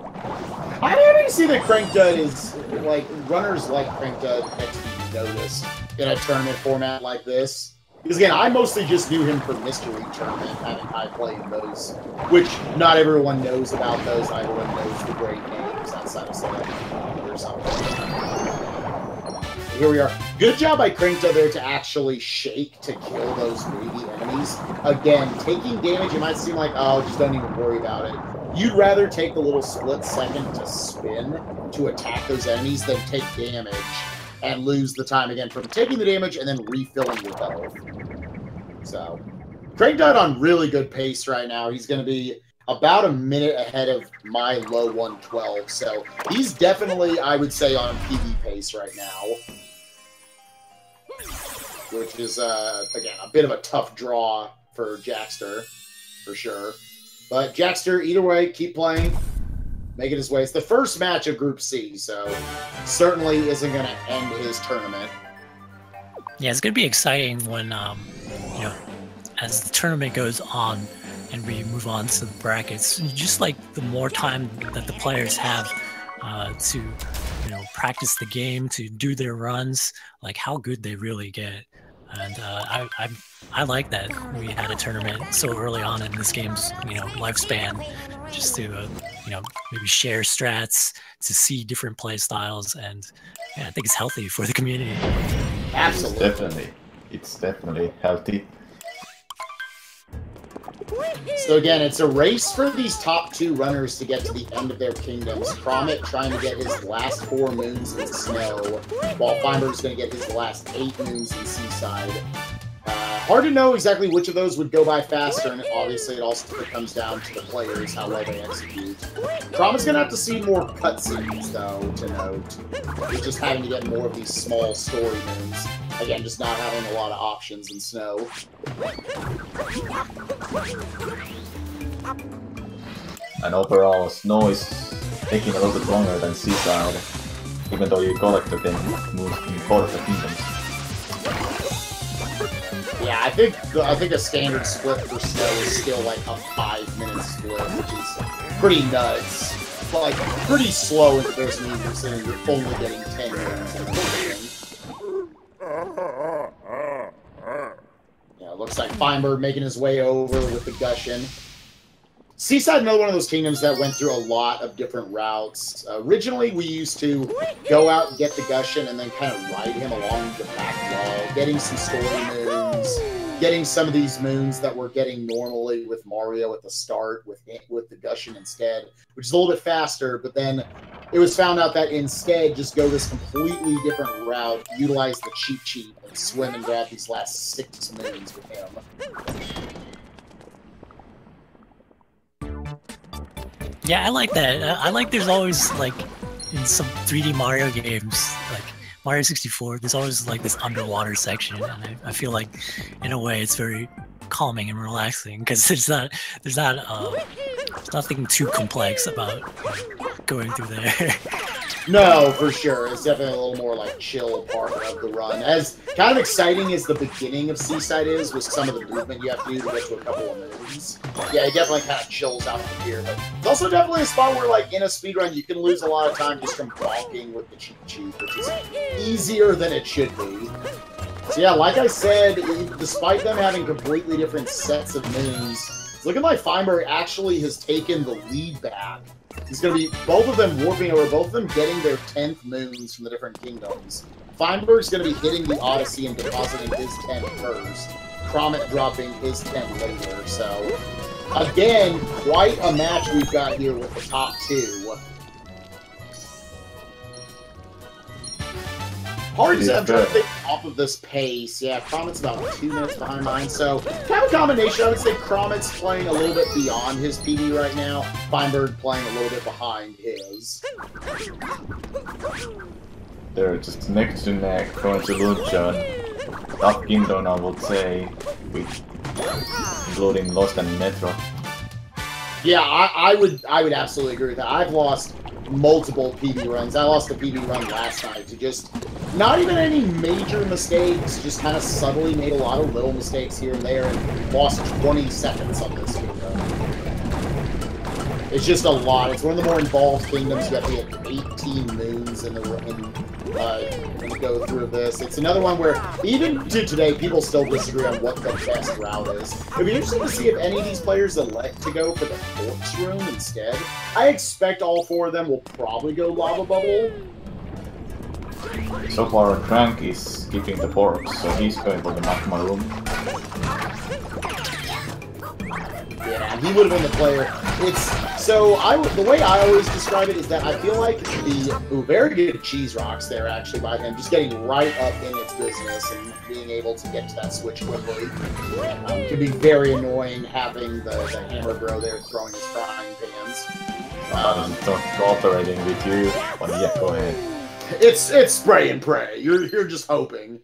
I didn't see that krankdud is, like, runners like krankdud had to be noticed in a tournament format like this. Because again, I mostly just knew him for Mystery Tournament, having I played those, which not everyone knows about those, not everyone knows the great names outside of something or something. Here we are. Good job by krankdud there to actually shake to kill those greedy enemies. Again, taking damage, it might seem like, oh, just don't even worry about it. You'd rather take the little split second to spin to attack those enemies than take damage and lose the time again from taking the damage and then refilling your health. So, krankdud on really good pace right now. He's going to be about a minute ahead of my low 112. So, he's definitely, I would say, on PB pace right now. Which is, again, a bit of a tough draw for Jackster, for sure. But Jackster, either way, keep playing, making his way. It's the first match of Group C, so certainly isn't going to end his tournament. Yeah, it's going to be exciting when, you know, as the tournament goes on, and we move on to the brackets. Just like the more time that the players have to practice the game, to do their runs, like how good they really get. And I like that we had a tournament so early on in this game's lifespan, just to maybe share strats, to see different play styles, and yeah, I think it's healthy for the community. Absolutely, it's definitely healthy. So again, it's a race for these top 2 runners to get to the end of their kingdoms. Krameht trying to get his last 4 moons in snow, while Feinberg's going to get his last 8 moons in seaside. Hard to know exactly which of those would go by faster, and obviously it also comes down to the players, how well they execute. Krameht's going to have to see more cutscenes, though, to note. He's just having to get more of these small story moons. Again, just not having a lot of options in snow. And overall, snow is taking a little bit longer than seaside, even though you collect the moves in both of the kingdoms. Yeah, I think a standard split for snow is still like a 5-minute split, which is pretty nuts. Like, pretty slow in comparison to considering you're only getting 10 minutes in the game. Yeah, looks like Feinberg making his way over with the Gushing. Seaside, another one of those kingdoms that went through a lot of different routes. Originally, we used to go out and get the Gushing and then kind of ride him along the back wall, getting some story moons, getting some of these moons that we're getting normally with Mario at the start with the Gushing instead, which is a little bit faster, but then it was found out that instead, just go this completely different route, utilize the cheat sheet, and swim and grab these last 6 moons with him. Yeah, I like that. I like there's always, like, in some 3D Mario games, like Mario 64, there's always, like, this underwater section, and I feel like, in a way, it's very calming and relaxing, because there's nothing too complex about going through there. No, for sure. It's definitely a little more, like, chill part of the run. As kind of exciting as the beginning of Seaside is, with some of the movement you have to do to get to a couple of moves. Yeah, it definitely kind of chills out from here, but it's also definitely a spot where, like, in a speedrun, you can lose a lot of time just from balking with the cheat sheet, which is easier than it should be. So yeah, like I said, despite them having completely different sets of moons, it's looking like Feinberg actually has taken the lead back. He's going to be, both of them warping over, both of them getting their 10th moons from the different kingdoms. Feinberg's going to be hitting the Odyssey and depositing his 10 first. Krameht dropping his 10 later. So, again, quite a match we've got here with the top 2. Hard to, I'm trying to think off of this pace. Yeah, Krameht's about 2 minutes behind mine, so kind of a combination. I would say Krameht's playing a little bit beyond his PD right now. Feinberg playing a little bit behind his. They're just neck to neck, going to Lucha. Top kingdom, I would say, including Lost and Metro. Yeah, I would absolutely agree with that. I've lost multiple PB runs. I lost a PB run last night to just not even any major mistakes, just kind of subtly made a lot of little mistakes here and there and lost 20 seconds on this kingdom. It's just a lot. It's one of the more involved kingdoms. You have to get 18 moons in the when you go through this. It's another one where, even to today, people still disagree on what the best route is. It'd be interesting to see if any of these players elect to go for the Forks room instead. I expect all 4 of them will probably go Lava Bubble. So far, Crank is skipping the Forks, so he's going for the Magma room. Yeah, he would have been the player. The way I always describe it is that I feel like very good cheese rocks there actually by him, just getting right up in its business and being able to get to that switch quickly. Can be very annoying having the hammer bro there throwing his frying pans. Cooperating with you, but yeah, go ahead. It's spray and pray. You're just hoping,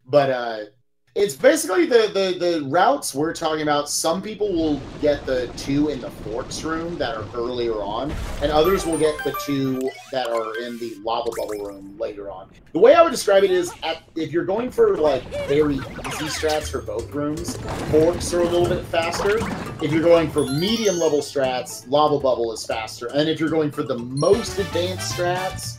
but It's basically the routes we're talking about. Some people will get the 2 in the Forks room that are earlier on, and others will get the 2 that are in the Lava Bubble room later on. The way I would describe it is, if you're going for like very easy strats for both rooms, Forks are a little bit faster. If you're going for medium level strats, Lava Bubble is faster. And if you're going for the most advanced strats,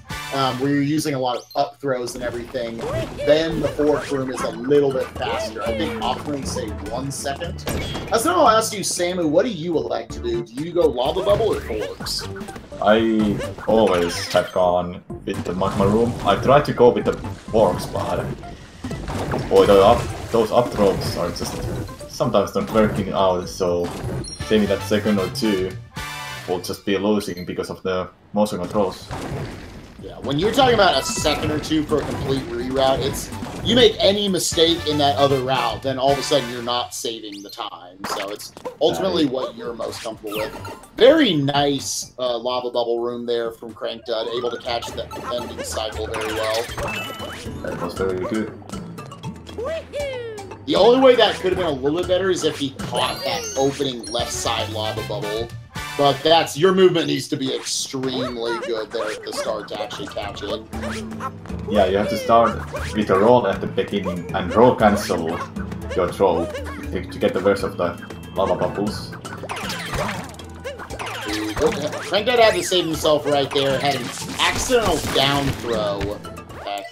where you're using a lot of up throws and everything, then the Fork room is a little bit faster. I think often say 1 second. So now I'll ask you, Samu, what do you elect to do? Do you go Lava Bubble or Forks? I always have gone with the Magma room. I tried to go with the Forks, but those up throws are just sometimes not working out, so maybe that second or 2 will just be losing because of the motion controls. Yeah, when you're talking about a second or 2 for a complete reroute, it's you make any mistake in that other route, then all of a sudden you're not saving the time. So it's ultimately what you're most comfortable with. Very nice Lava Bubble room there from Krankdud, able to catch the ending cycle very well. That was very good. The only way that could have been a little bit better is if he caught that opening left side Lava Bubble. But your movement needs to be extremely good there at the start to actually catch it. Yeah, you have to start with a roll at the beginning and roll cancel your throw to get the worst of the lava bubbles. Krankdud had to save himself right there, had an accidental down throw.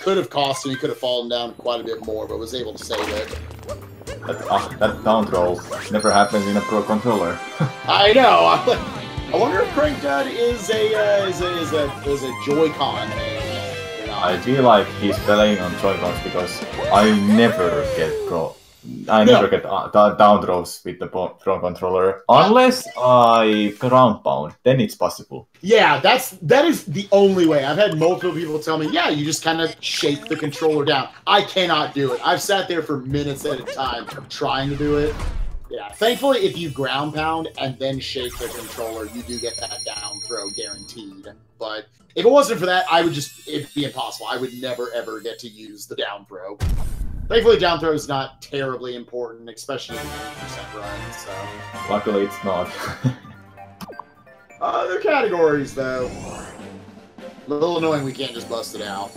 Could have cost him, he could have fallen down quite a bit more, but was able to save it. That down throw never happens in a pro controller. I know. I wonder if Krankdud is a Joy-Con man. I feel like he's playing on Joy-Cons because I never get down throws with the pro controller unless I ground pound. Then it's possible. Yeah, that is the only way. I've had multiple people tell me, yeah, you just kind of shake the controller down. I cannot do it. I've sat there for minutes at a time trying to do it. Yeah, thankfully, if you ground pound and then shake the controller, you do get that down throw guaranteed. But if it wasn't for that, it'd be impossible. I would never, ever get to use the down throw. Thankfully, down throw is not terribly important, especially in 90% runs, so... Luckily, it's not. Other categories, though. A little annoying we can't just bust it out.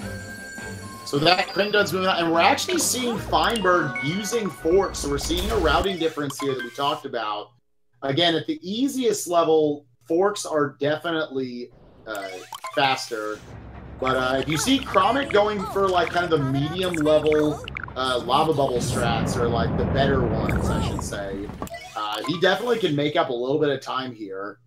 So that Krankdud's moving on, and we're actually seeing Feinbergg using Forks, so we're seeing a routing difference here that we talked about. Again, at the easiest level, Forks are definitely faster. But if you see Krameht going for like kind of the medium level lava bubble strats, or like the better ones, I should say, he definitely can make up a little bit of time here.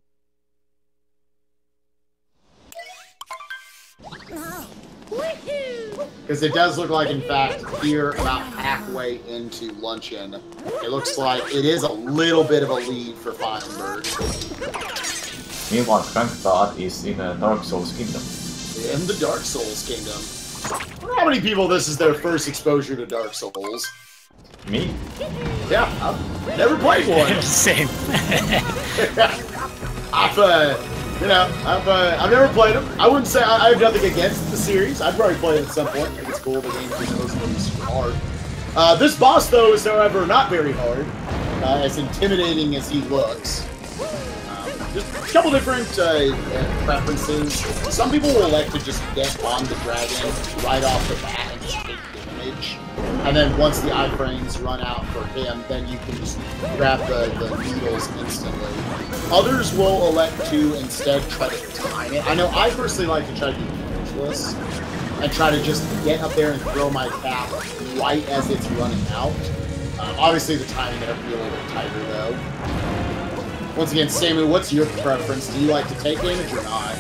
Because it does look like, in fact, here, about halfway into Luncheon, it looks like it is a little bit of a lead for Feinbergg. Meanwhile, Krankdud is in a Dark Souls Kingdom. In the Dark Souls Kingdom. I wonder how many people this is their first exposure to Dark Souls. Me? Yeah, I've never played one. Same. I've never played them. I wouldn't say I have nothing against the series. I'd probably play it at some point. I think it's cool. The game is supposed to be super hard. This boss, though, is, however, not very hard. As intimidating as he looks. Just a couple different preferences. Some people will elect to just get on the dragon right off the bat and just take damage. And then once the iframes run out for him, then you can just grab the needles instantly. Others will elect to instead try to time it. I know I personally like to try to do Ageless and try to just get up there and throw my cap right as it's running out. Obviously the timing would have to be a little bit tighter though. Once again, Samu, what's your preference? Do you like to take damage or not?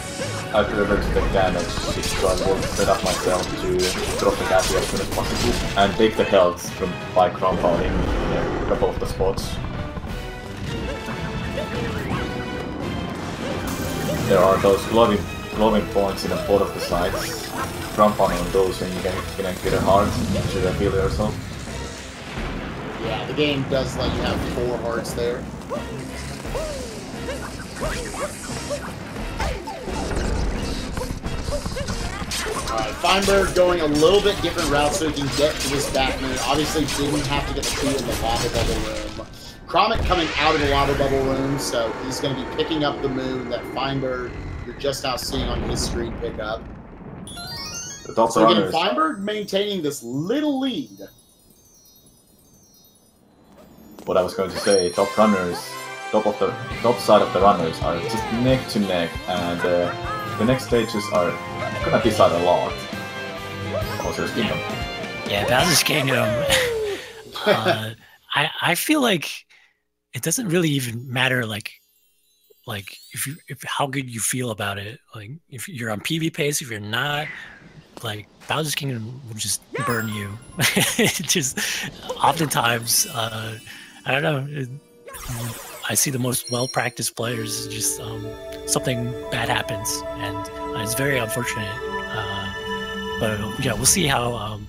I prefer to take damage, so I will set up myself to drop the cap as soon as possible and take the health by ground pounding a couple of the spots. There are those glowing points in the bottom of the sides. Ground pounding on those and you can get a heart to heal yourself. Yeah, the game does let you have 4 hearts there. Alright, Feinberg going a little bit different route so he can get to this back moon. Obviously didn't have to get the 2 in the lava bubble room. Krameht coming out of the lava bubble room, so he's going to be picking up the moon that Feinberg, you're just now seeing on his screen pick up. So again, Feinberg maintaining this little lead. What I was going to say, top runners, top side of the runners are just neck to neck, and the next stages are gonna decide a lot. Bowser's Kingdom. Yeah, Bowser's Kingdom. I feel like it doesn't really even matter, like if how good you feel about it. Like if you're on PV pace, if you're not, like Bowser's Kingdom will just burn you. It just oftentimes, I don't know. I see the most well-practiced players, just something bad happens, and it's very unfortunate. But yeah, we'll see how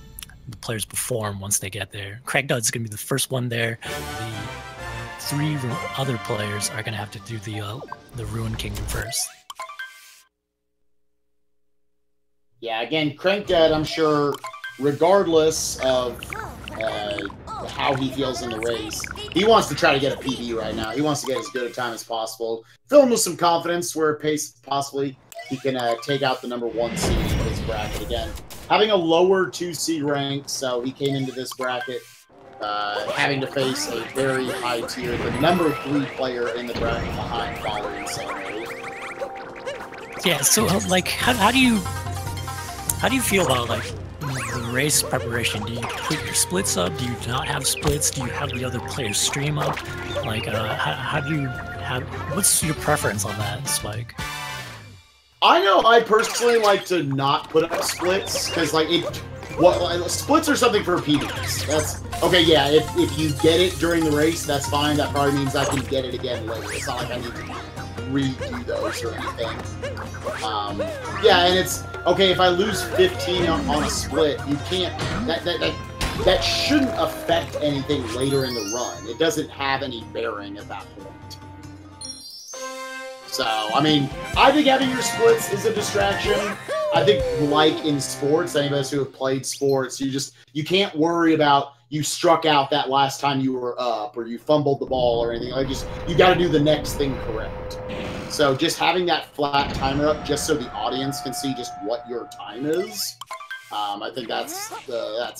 the players perform once they get there. Krankdud's going to be the first one there. The 3 other players are going to have to do the Ruined Kingdom first. Yeah, again, Krankdud, I'm sure, regardless of how he feels in the race, he wants to try to get a PB right now. He wants to get as good a time as possible. Fill him with some confidence where possibly he can take out the #1 seed in this bracket again. Having a lower 2 seed rank, so he came into this bracket having to face a very high tier, the #3 player in the bracket behind following Samuel. Yeah, so like how do you feel about like the race preparation? Do you put your splits up? Do you not have splits? Do you have the other players stream up? Like, how do you have? What's your preference on that, Spike? I know I personally like to not put up splits because, like, splits are something for PBs. That's okay. Yeah, if you get it during the race, that's fine. That probably means I can get it again later. It's not like I need to redo those or anything. Yeah, and it's okay if I lose 15 on a split. You can't. That shouldn't affect anything later in the run. It doesn't have any bearing at that point. So, I mean, I think having your splits is a distraction. I think, like in sports, any of us who have played sports, you can't worry about you struck out that last time you were up or you fumbled the ball or anything. Like, you got to do the next thing correct. So, just having that flat timer up, just so the audience can see just what your time is, I think that's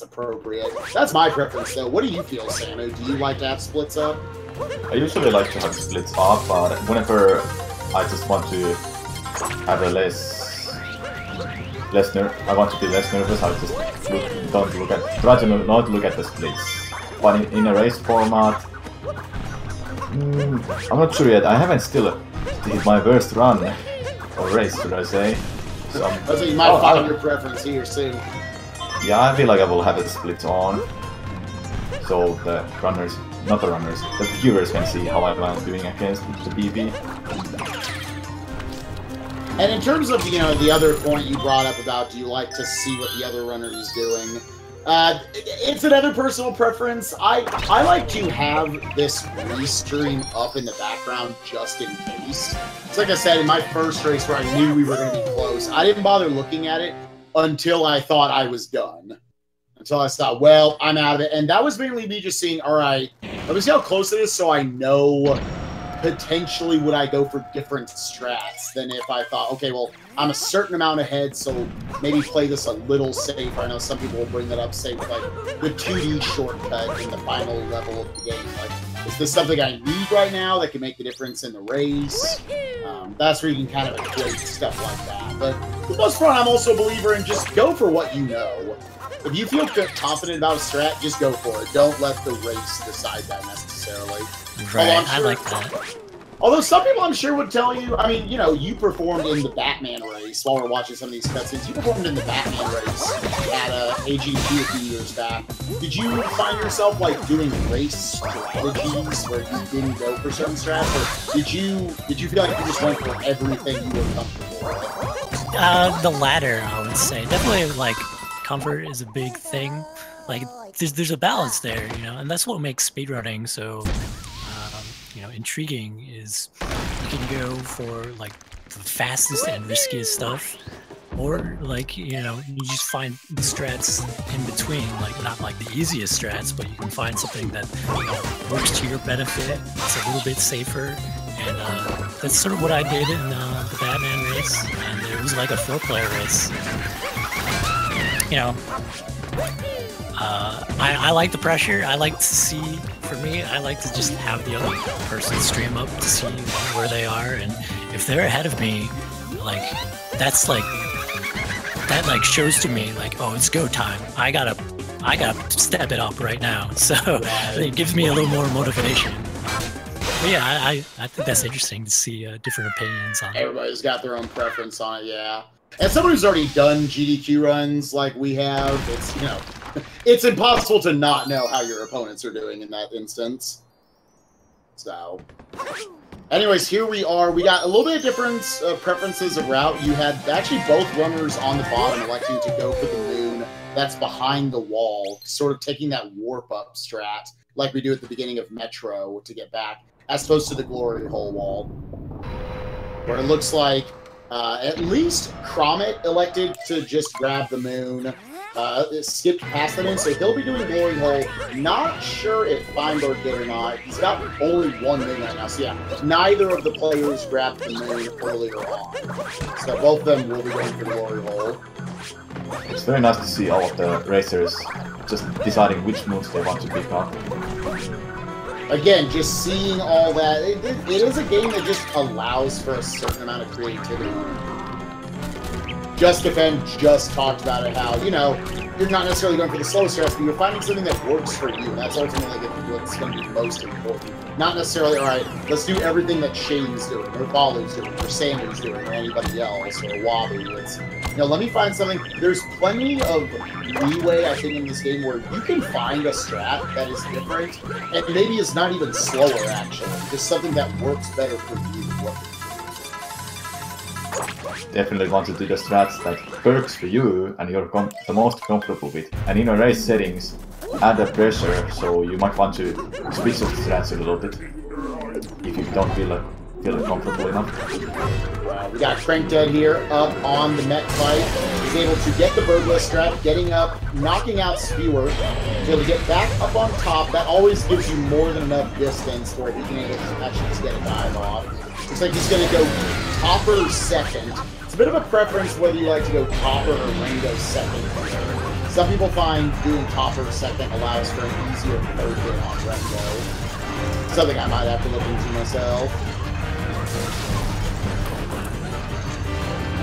appropriate. That's my preference, though. What do you feel, Samu? Do you like to have splits up? I usually like to have splits up, but whenever I just want to have a I want to be less nervous. I just try to not look at the splits. But in a race format, I'm not sure yet. I haven't still did my worst run or race, should I say? So you might find your preference here soon. Yeah, I feel like I will have the splits on, so the runners, not the runners, the viewers can see how I'm doing against the BB. And in terms of, the other point you brought up about do you like to see what the other runner is doing, it's another personal preference. I like to have this restream up in the background just in case. It's like I said, in my first race where I knew we were going to be close, I didn't bother looking at it until I thought I was done. Until I thought, well, I'm out of it. And that was mainly me just seeing, all right, let me see how close it is so I know potentially would I go for different strats than if I thought, okay, well, I'm a certain amount ahead, so maybe play this a little safer. I know some people will bring that up, say, with, like, the 2D shortcut in the final level of the game. Like, is this something I need right now that can make the difference in the race? That's where you can kind of equate stuff like that. But for the most part, I'm also a believer in just go for what you know. If you feel confident about a strat, just go for it. Don't let the race decide that necessarily. Right, I like that. Although some people, I'm sure, would tell you, I mean, you performed in the Batman race while we're watching some of these cutscenes. You performed in the Batman race at AG2 a few years back. Did you find yourself, like, doing race strategies where you didn't go for certain strats? Or did you feel like you just went for everything you were comfortable with? The latter, I would say. Definitely, like, comfort is a big thing. Like, there's a balance there, and that's what makes speedrunning so intriguing. Is you can go for like the fastest and riskiest stuff, or like, you know, you just find the strats in between, like not like the easiest strats, but you can find something that, you know, works to your benefit. It's a little bit safer, and that's sort of what I did in the Batman race, and it was like a 4-player race. You know, I like the pressure. I like to see, for me, I like to just have the other person stream up to see where they are, and if they're ahead of me, like, that's like, that like shows to me like, oh, it's go time. I gotta step it up right now. So it gives me a little more motivation. But yeah, I think that's interesting to see different opinions on it. Everybody's got their own preference on it, yeah. As someone who's already done GDQ runs like we have, it's, you know, it's impossible to not know how your opponents are doing in that instance. So, anyways, here we are. We got a little bit of difference preferences of route. You had actually both runners on the bottom electing to go for the moon that's behind the wall, sort of taking that warp up strat like we do at the beginning of Metro to get back, as opposed to the glory hole wall, where it looks like at least Krameht elected to just grab the moon. Skipped past the moon, so he'll be doing glory hole. Not sure if Feinbergg did or not. He's got only one moon right now, so yeah, neither of the players grabbed the moon earlier on. So both of them will be going for glory hole. It's very nice to see all of the racers just deciding which moves they want to pick up. Again, just seeing all that, it is a game that just allows for a certain amount of creativity. Just Defend just talked about it, how, you know, you're not necessarily going for the slow stress, but you're finding something that works for you. That's ultimately what's going to be most important. Not necessarily, all right, let's do everything that Shane's doing, or Balu's doing, or Sammy's doing, or anybody else, or Wabu. It's, you know, let me find something. There's plenty of leeway, I think, in this game where you can find a strat that is different, and maybe is not even slower, actually. Just something that works better for you. Definitely want to do the strats that works for you and you're the most comfortable with. And in a race settings, add the pressure, so you might want to switch up the strats a little bit if you don't feel comfortable enough. We got krankdud here up on the Met fight. He's able to get the Birdless strat, getting up, knocking out Spewer. He's able to get back up on top. That always gives you more than enough distance where he can actually just get a dive off. Looks like he's going to go Topper second. It's a bit of a preference whether you like to go Topper or Ringo second. Some people find doing Topper second allows for an easier third hit on Ringo. Something I might have to look into myself.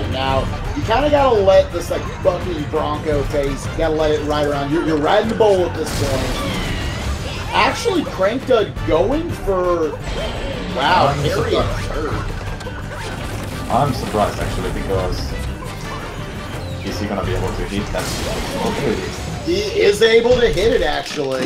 And now, you kind of got to let this like Bucky Bronco face, you got to let it ride around. You're riding the bull at this point. Actually, krankdud going for... Wow, Harry at third. I'm surprised actually, because is he gonna be able to hit that? Oh, there it is. He is able to hit it actually.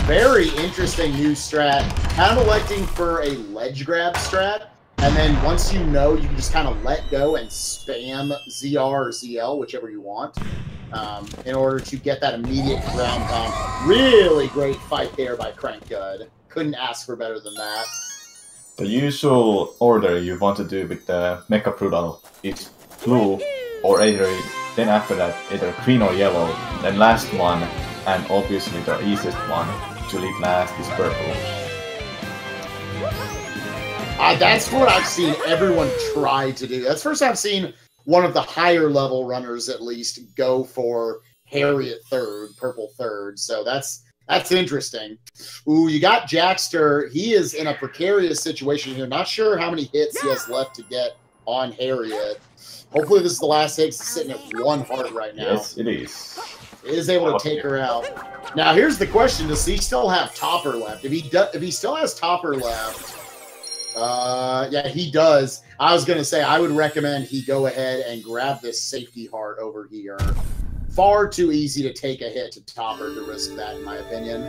Very interesting new strat. Kind of electing for a ledge grab strat, and then once you know, you can just kind of let go and spam ZR or ZL, whichever you want, in order to get that immediate ground pound. Really great fight there by krankdud. Couldn't ask for better than that. The usual order you want to do with the Mecha Brutal is blue, or either then after that either green or yellow, then last one, and obviously the easiest one to leave last is purple. That's what I've seen everyone try to do. That's the first time I've seen one of the higher level runners at least go for Harriet third, purple third. So that's interesting. Ooh, you got Jackster. He is in a precarious situation here. Not sure how many hits he has left to get on Harriet. Hopefully this is the last hit. He's sitting at 1 heart right now. Yes, it is. He is able to take her out. Now here's the question: does he still have Topper left? If he still has Topper left, yeah, he does. I was gonna say I would recommend he go ahead and grab this safety heart over here. Far too easy to take a hit to Topper to risk that, in my opinion.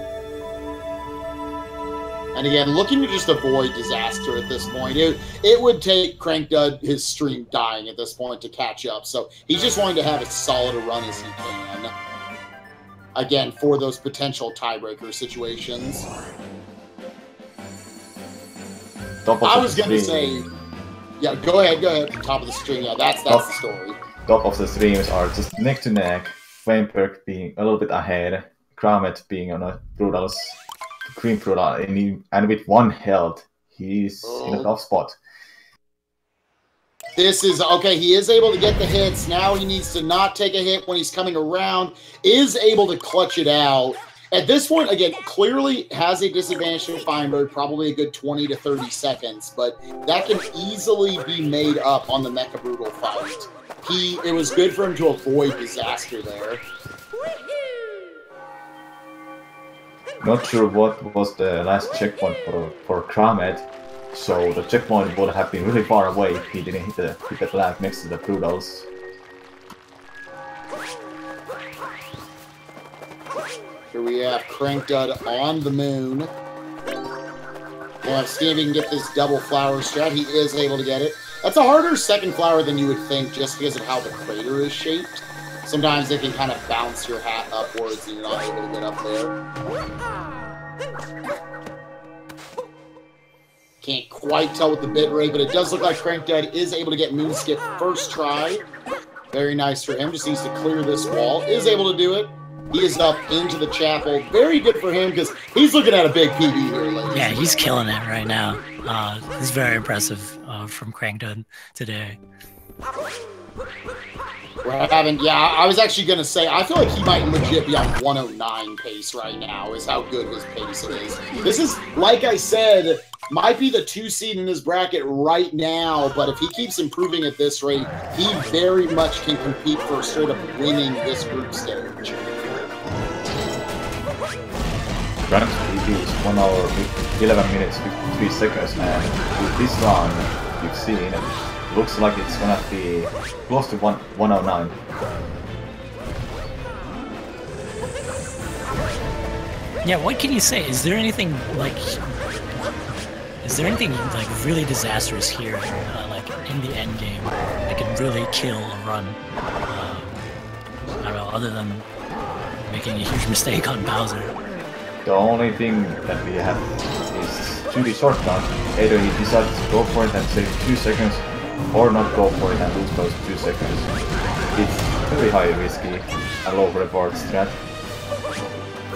And again, looking to just avoid disaster at this point. It would take krankdud his stream dying at this point to catch up. So he's just wanting to have as solid a run as he can. Again, for those potential tiebreaker situations. I was going to say, yeah, go ahead. Top of the string. Yeah, that's the story. top of the streams are just neck to neck. Feinbergg being a little bit ahead, Krameht being on a Brutal's Green Brutal, and with 1 health, he's in a tough spot. This is okay. He is able to get the hits. Now he needs to not take a hit when he's coming around. Is able to clutch it out. At this point, again, clearly has a disadvantage to Feinbergg, probably a good 20 to 30 seconds, but that can easily be made up on the Mecha Brutal fight. It was good for him to avoid disaster there. Not sure what was the last checkpoint for Krameht, so the checkpoint would have been really far away if he didn't hit the flag next to the Brutals. Here we have krankdud on the moon. Now, see if he can get this double flower strat. He is able to get it. That's a harder second flower than you would think just because of how the crater is shaped. Sometimes it can kind of bounce your hat upwards and you're not able to get up there. Can't quite tell with the bit rate, but it does look like krankdud is able to get Moonskip first try. Very nice for him. Just needs to clear this wall. Is able to do it. He is up into the chapel. Very good for him because he's looking at a big PB here. Yeah, he's killing it right now. It's very impressive from krankdud today. We're having, yeah, I was actually going to say, I feel like he might legit be on 109 pace right now, is how good his pace is. This is, like I said, might be the 2 seed in his bracket right now, but if he keeps improving at this rate, he very much can compete for straight up winning this group stage. Ranked PB is 1 hour, 11 minutes, 53 seconds, and with this run, you've seen it. Looks like it's gonna be close to 109. Yeah, what can you say? Is there anything like really disastrous here, like in the end game, that can really kill a run? I don't know, other than making a huge mistake on Bowser. The only thing that we have is 2D shortcut. Either he decides to go for it and save 2 seconds, or not go for it and lose those 2 seconds. It's very high risky and low reward strat.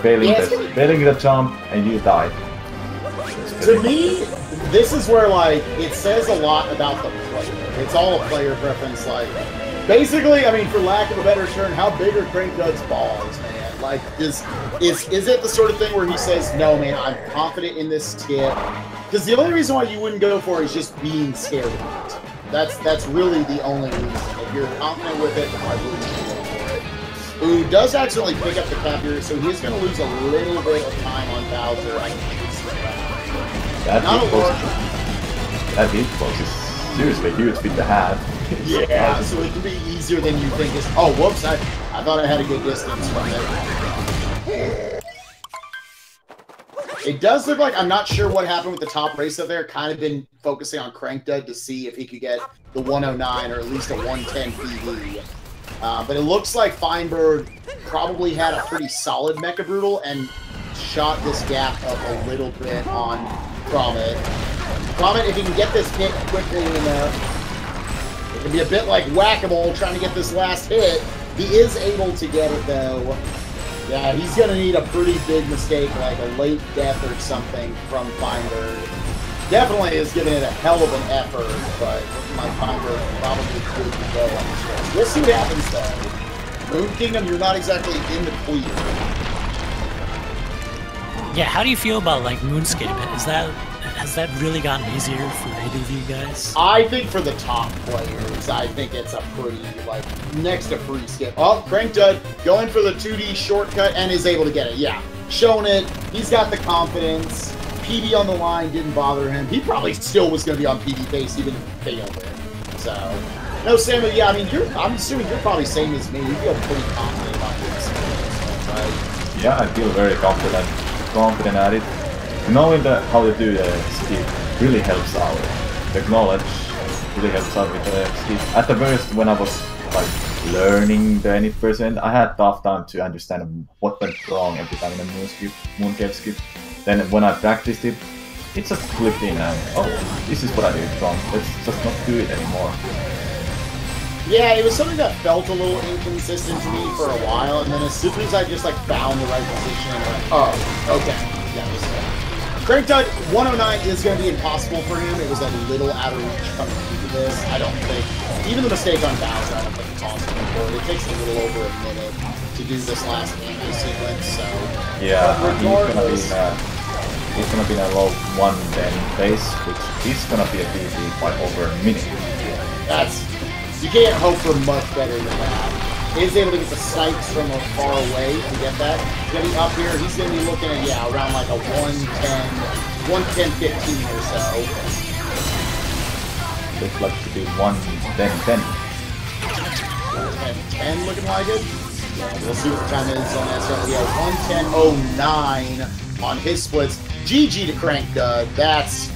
Failing the jump and you die. To me, this is where like it says a lot about the player. It's all a player preference. Like basically, I mean, for lack of a better term, how big are krankdud's balls, man? Like, is it the sort of thing where he says, no, man, I'm confident in this tip? Because the only reason why you wouldn't go for it is just being scared of it. That's really the only reason. If you're confident with it, why wouldn't you go for it? Ooh, does accidentally pick up the cap here, so he's going to lose a little bit of time on Bowser. That hitbox is seriously huge with the hat. Yeah, so it can be easier than you think. Oh, whoops, I thought I had a good distance from it. It does look like, I'm not sure what happened with the top race up there. Kind of been focusing on krankdud to see if he could get the 109 or at least a 110 PB. But it looks like Feinbergg probably had a pretty solid Mecha Brutal and shot this gap up a little bit on Krameht. Krameht, if he can get this hit quickly enough, it can be a bit like whack-a-mole trying to get this last hit. He is able to get it, though. Yeah, he's going to need a pretty big mistake, like a late death or something from Feinbergg. Definitely is giving it a hell of an effort, but my Feinbergg probably good to go on this race. We'll see what happens, though. Moon Kingdom, you're not exactly in the clear. Yeah, how do you feel about, like, Moonscape? Has that really gotten easier for any of you guys? I think for the top players, I think it's a pretty, like, next to free skip. Oh, krankdud going for the 2D shortcut and is able to get it. Yeah, shown it. He's got the confidence. PB on the line didn't bother him. He probably still was going to be on PB pace even if he failed it. So, no, Sam, yeah, I mean, I'm assuming you're probably same as me. You feel pretty confident about this, right? Yeah, I feel very confident at it. Knowing how to do the skip really helps out. The knowledge really helps out with the skip. At the first, when I was like learning the 80%, I had tough time to understand what went wrong every time in a mooncave skip. Then when I practiced it, it just clicked in and oh, this is what I did wrong. Let's just not do it anymore. Yeah, it was something that felt a little inconsistent to me for a while, and then as soon as I just like found the right position, I went, oh, okay. Yeah, krankdud 109 is going to be impossible for him. It was a little out of reach coming into this. I don't think, even the mistake on Bowser, I don't think it's possible for it. It takes a little over a minute to do this last anime sequence, so... Yeah, he's gonna be in a low 110 phase, which is gonna be a DP by over a minute. That's... You can't hope for much better than that. He's able to get the snipes from far away to get that. He's going to be up here. He's going to be looking at, yeah, around like a 110, 15 or so. Looks like to be 110. 10 looking like it. Yeah, we'll see what the time is on that. So, yeah, 110.09 on his splits. GG to krankdud. That's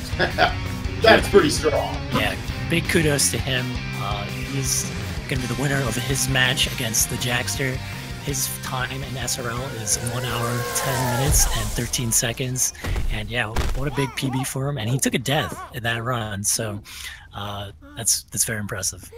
pretty strong. Yeah, big kudos to him. He's going to be the winner of his match against the Jackster. His time in SRL is 1 hour, 10 minutes, and 13 seconds. And yeah, what a big PB for him. And he took a death in that run. So that's very impressive.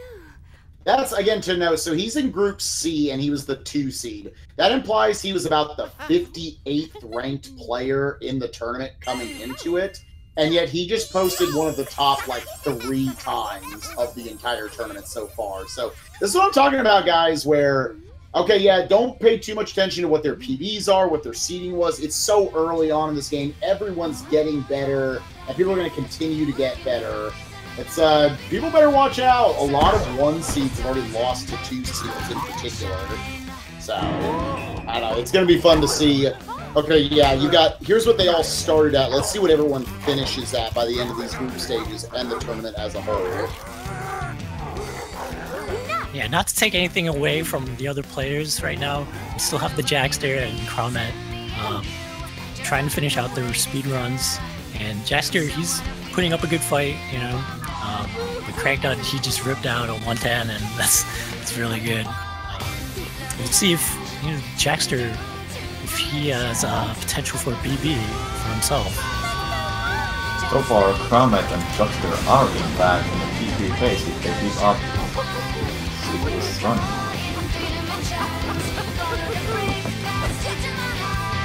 That's, again, to note, so he's in Group C, and he was the 2 seed. That implies he was about the 58th ranked player in the tournament coming into it. And yet he just posted one of the top, like, 3 times of the entire tournament so far. So this is what I'm talking about, guys, where, okay, yeah, don't pay too much attention to what their PBs are, what their seeding was. It's so early on in this game. Everyone's getting better, and people are going to continue to get better. It's people better watch out. A lot of 1 seeds have already lost to 2 seeds in particular. So, I don't know. It's going to be fun to see. Okay, yeah, here's what they all started at. Let's see what everyone finishes at by the end of these group stages and the tournament as a whole. Yeah, not to take anything away from the other players right now. We still have the Jackster and Krameht trying to finish out their speed runs. And Jackster, he's putting up a good fight, you know. The krankdud, he just ripped out a 110, and that's really good. We'll see if Jackster, if he has potential for a BB for himself. So far, Krameht and Jackster are in back in the PP phase if they keep up this run.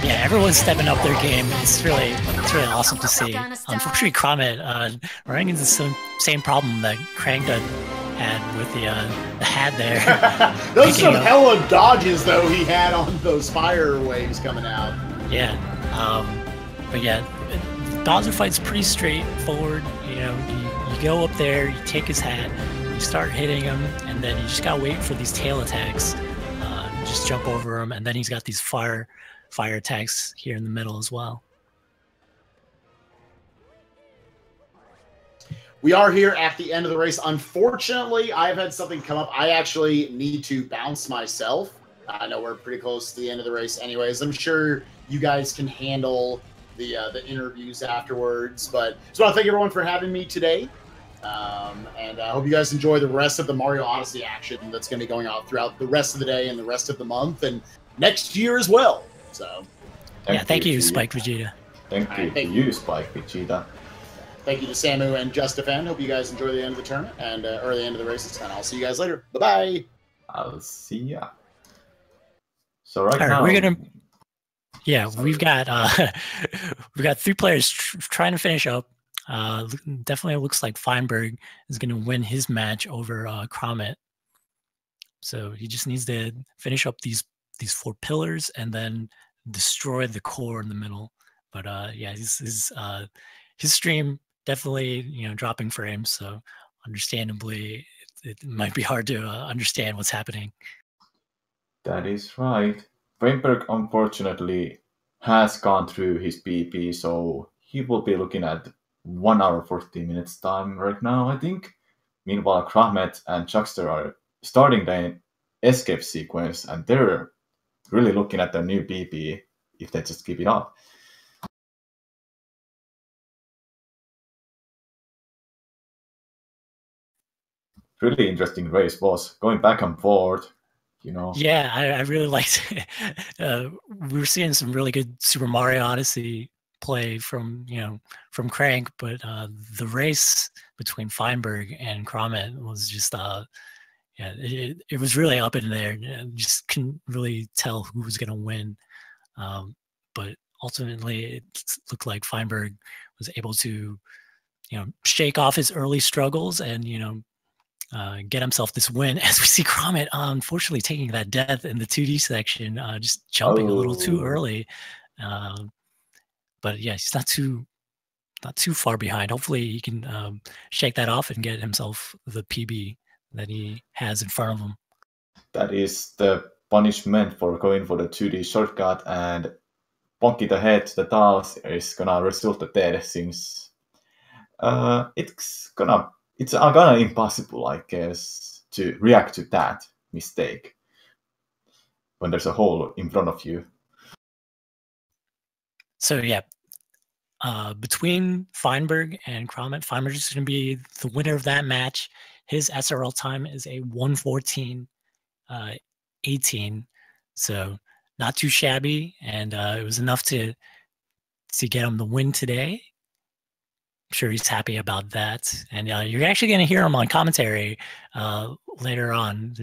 Yeah, everyone's stepping up their game. It's really awesome to see. Unfortunately, Krameht running into the same problem that krankdud had with the hat there. Those some hella dodges though he had on those fire waves coming out. Yeah, but yeah, Bowser fight's pretty straightforward. You know, you go up there, you take his hat, you start hitting him, and then you just gotta wait for these tail attacks. Just jump over him, and then he's got these fire attacks here in the middle as well. We are here at the end of the race. Unfortunately, I've had something come up. I actually need to bounce myself. I know we're pretty close to the end of the race anyways. I'm sure you guys can handle the interviews afterwards. But just want to thank everyone for having me today. And I hope you guys enjoy the rest of the Mario Odyssey action that's going to be going on throughout the rest of the day and the rest of the month and next year as well. So, thank you, Spike Vegeta. Thank you, Spike Vegeta. Thank you to Samu and Justifan. Hope you guys enjoy the end of the tournament and or the end of the races. And I'll see you guys later. Bye-bye. I'll see ya. So right now, we're gonna. Yeah, we've got 3 players trying to finish up. Definitely looks like Feinberg is going to win his match over Krameht. So he just needs to finish up these 4 pillars and then destroy the core in the middle. But yeah, his stream definitely dropping frames, so understandably it might be hard to understand what's happening. That is right. Feinberg unfortunately has gone through his PP, so he will be looking at 1 hour 40 minutes time right now, I think. Meanwhile, Krameht and Jackster are starting the escape sequence, and they're really looking at their new PP if they just keep it up. Really interesting race was going back and forth, Yeah, I really liked it. We were seeing some really good Super Mario Odyssey play from Crank, but the race between Feinberg and Krameht was just yeah, it was really up in there. Just couldn't really tell who was going to win. But ultimately, it looked like Feinberg was able to, shake off his early struggles and, get himself this win. As we see Krameht, unfortunately, taking that death in the 2D section, just jumping a little too early. But yeah, he's not too far behind. Hopefully, he can shake that off and get himself the PB that he has in front of him. That is the punishment for going for the 2D shortcut, and bonking the head to the tiles is gonna result the death. Since it's gonna impossible, I guess, to react to that mistake when there's a hole in front of you. So yeah, between Feinberg and Krameht, Feinberg is going to be the winner of that match. His SRL time is a 1:14.18, so not too shabby, and it was enough to get him the win today. I'm sure he's happy about that, and you're actually going to hear him on commentary later on.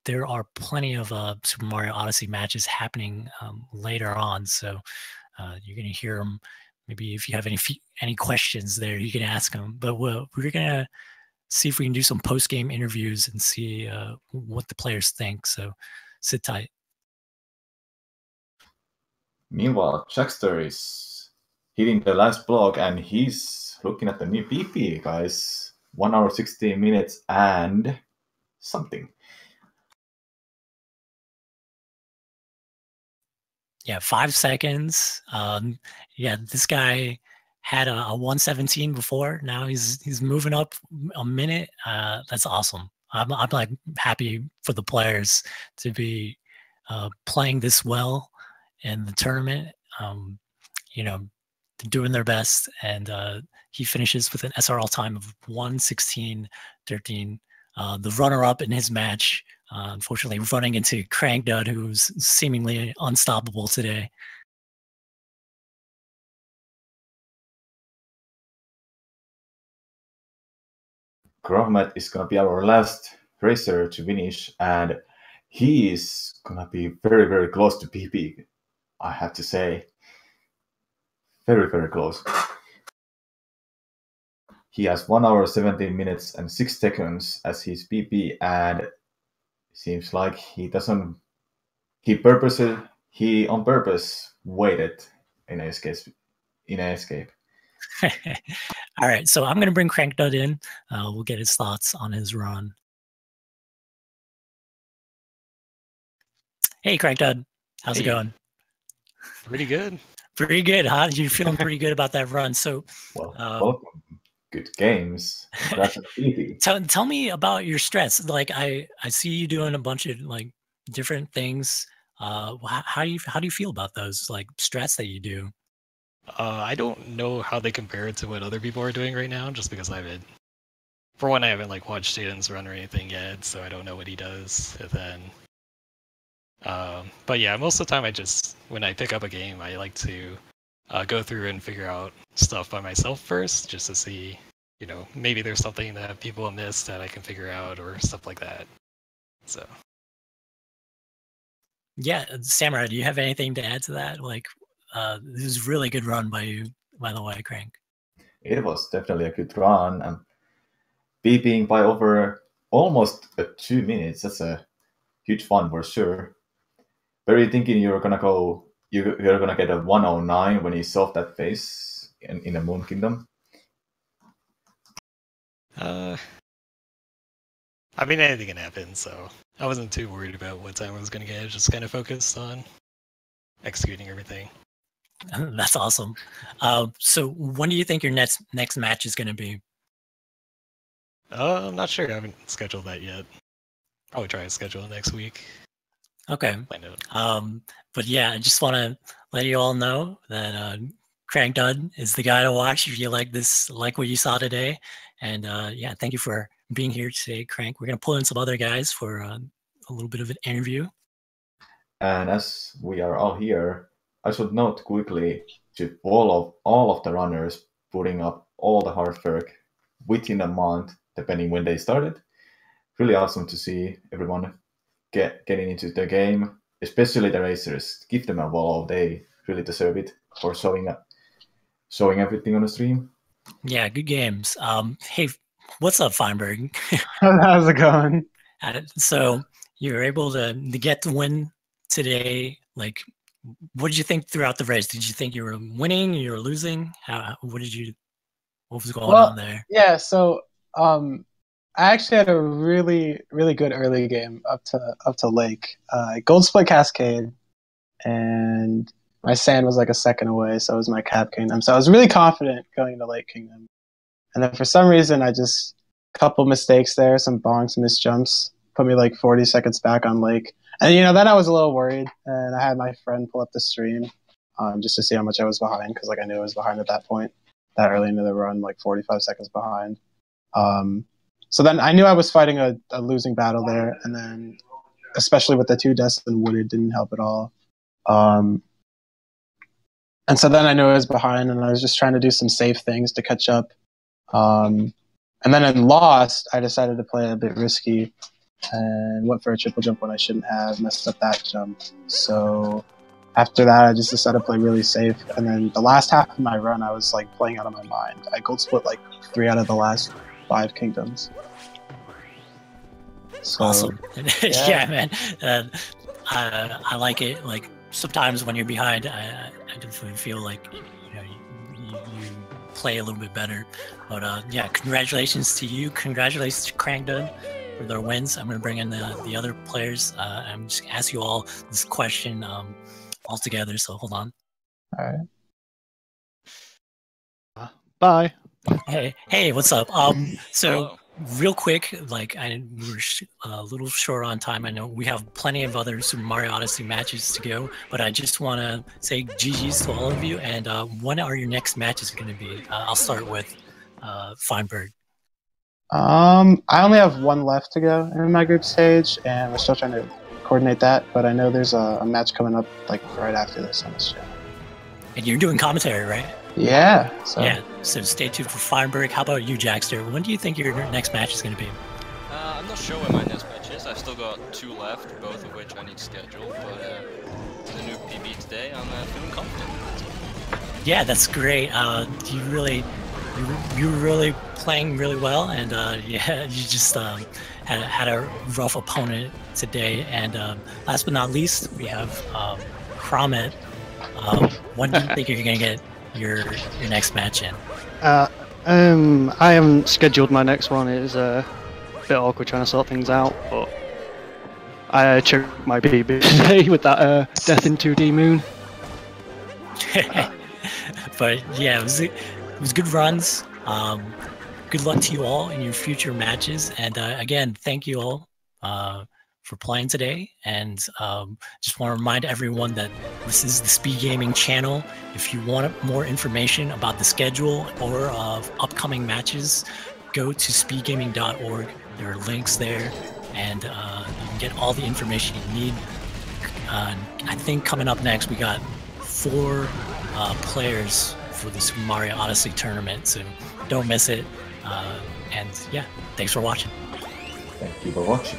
There are plenty of Super Mario Odyssey matches happening later on, so you're going to hear him. Maybe if you have any questions there, you can ask him. But we're going to see if we can do some post-game interviews and see what the players think. So sit tight. Meanwhile, Jackster is hitting the last block, and he's looking at the new PP, guys. 1 hour, 16 minutes, and something. Yeah, 5 seconds. Yeah, this guy had a 1:17 before. Now he's moving up a minute. That's awesome. I'm like happy for the players to be playing this well in the tournament. Doing their best, and he finishes with an SRL time of 1:16.13. The runner-up in his match, unfortunately, running into Krankdud, who's seemingly unstoppable today. Krameht is going to be our last racer to finish, and he is going to be very, very close to PP, I have to say. Very, very close. He has 1 hour, 17 minutes, and 6 seconds as his PP, and it seems like he on purpose waited in an escape. All right, so I'm going to bring Krankdud in. We'll get his thoughts on his run. Hey, Krankdud. How's it going? Pretty good. Pretty good, huh? You're feeling pretty good about that run. So, welcome. Good games. Tell me about your stress. Like I see you doing a bunch of like different things. How do you feel about those like stress that you do? I don't know how they compare to what other people are doing right now, just because I haven't like watched Jaden's run or anything yet, so I don't know what he does. And then, but yeah, most of the time when I pick up a game, I like to go through and figure out stuff by myself first, just to see, maybe there's something that people have missed that I can figure out or stuff like that. So. Yeah, Samurai, do you have anything to add to that? Like, this is a really good run by you, by the way, Crank. It was definitely a good run, and beeping by over almost 2 minutes. That's a huge fun for sure. Were you thinking you're gonna get a 109 when you solve that phase in the Moon Kingdom? I mean, anything can happen, so I wasn't too worried about what time I was gonna get. I was just kind of focused on executing everything. That's awesome. So when do you think your next match is going to be? I'm not sure. I haven't scheduled that yet. Probably try to schedule it next week. Okay. But yeah, I just want to let you all know that Krankdud is the guy to watch if you like what you saw today. And yeah, thank you for being here today, Crank. We're going to pull in some other guys for a little bit of an interview. And as we are all here, I should note quickly to all of the runners putting up all the hard work within a month, depending when they started. really awesome to see everyone getting into the game, especially the racers. Give them a wall; they really deserve it for showing everything on the stream. Yeah, good games. Hey, what's up, Feinberg? How's it going? So you were able to get the win today. Like, what did you think throughout the race? Did you think you were winning? You were losing? What was going on there? Yeah, so I actually had a really, really good early game up to Lake. Gold split Cascade, and my sand was like a second away, so it was my Cap Kingdom. So I was really confident going into Lake Kingdom. And then for some reason, I just couple mistakes there, some bonks, missed jumps, put me like 40 seconds back on Lake. And, then I was a little worried, and I had my friend pull up the stream just to see how much I was behind, because I knew I was behind at that point, that early into the run, like 45 seconds behind. So then I knew I was fighting a losing battle there, and then especially with the 2 deaths in Wood, it didn't help at all. And so then I knew I was behind, and I was just trying to do some safe things to catch up. And then in Lost, I decided to play a bit risky and went for a triple jump when I shouldn't have, messed up that jump. So after that, I just decided to play really safe. And then the last half of my run, I was like playing out of my mind. I gold split like 3 out of the last 5 kingdoms. So, awesome. Yeah, man. I like it. Like sometimes when you're behind, I definitely feel like you play a little bit better. But yeah, congratulations to you. Congratulations to krankdud for their wins. I'm going to bring in the other players. I'm just going to ask you all this question all together, so hold on. All right. Bye. Hey, what's up? So real quick, like we're a little short on time. I know we have plenty of other Super Mario Odyssey matches to go, but I just want to say GG's to all of you. And when are your next matches going to be? I'll start with Feinberg. I only have 1 left to go in my group stage, and we're still trying to coordinate that. But I know there's a match coming up like right after this on this channel. And you're doing commentary, right? Yeah. So stay tuned for Feinberg. How about you, Jackster? When do you think your next match is going to be? I'm not sure when my next match is. I've still got 2 left, both of which I need scheduled. But the new PB today, I'm feeling confident. Yeah, that's great. You're really playing really well, and yeah, you just had a rough opponent today. And last but not least, we have Krameht. When do you think you're going to get your next match in? I haven't scheduled my next one. It's a bit awkward trying to sort things out, but I checked my PB today with that Death in 2D Moon. But yeah, it was good runs. Good luck to you all in your future matches, and again, thank you all for playing today. And just want to remind everyone that this is the Speed Gaming channel. If you want more information about the schedule or of upcoming matches, go to speedgaming.org. There are links there, and you can get all the information you need. I think coming up next, we got 4 players for the Super Mario Odyssey tournament, so don't miss it. And yeah, thanks for watching. Thank you for watching.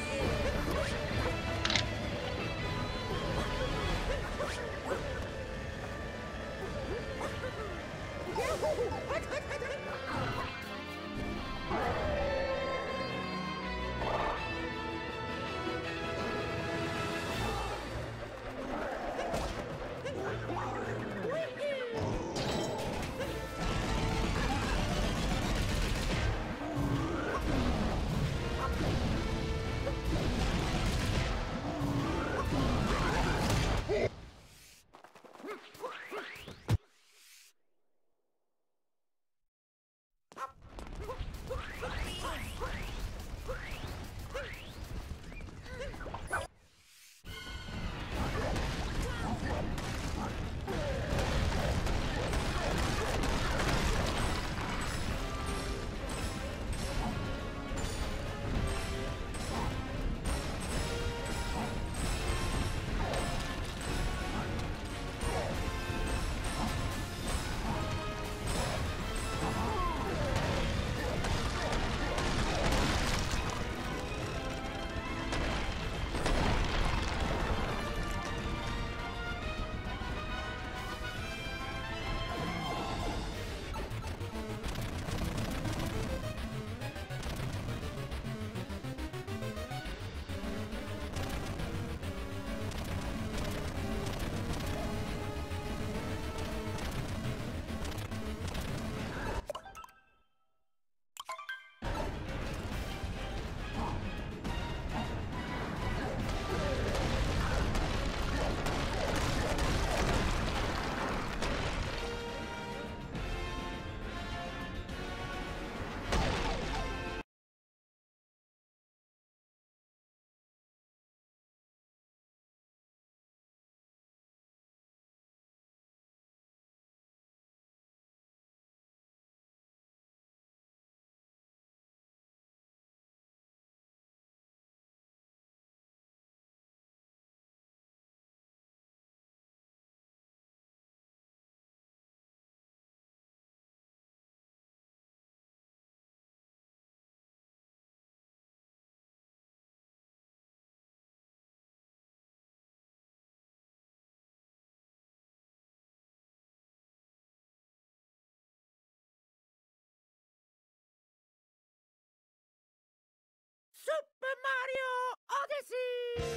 Super Mario Odyssey!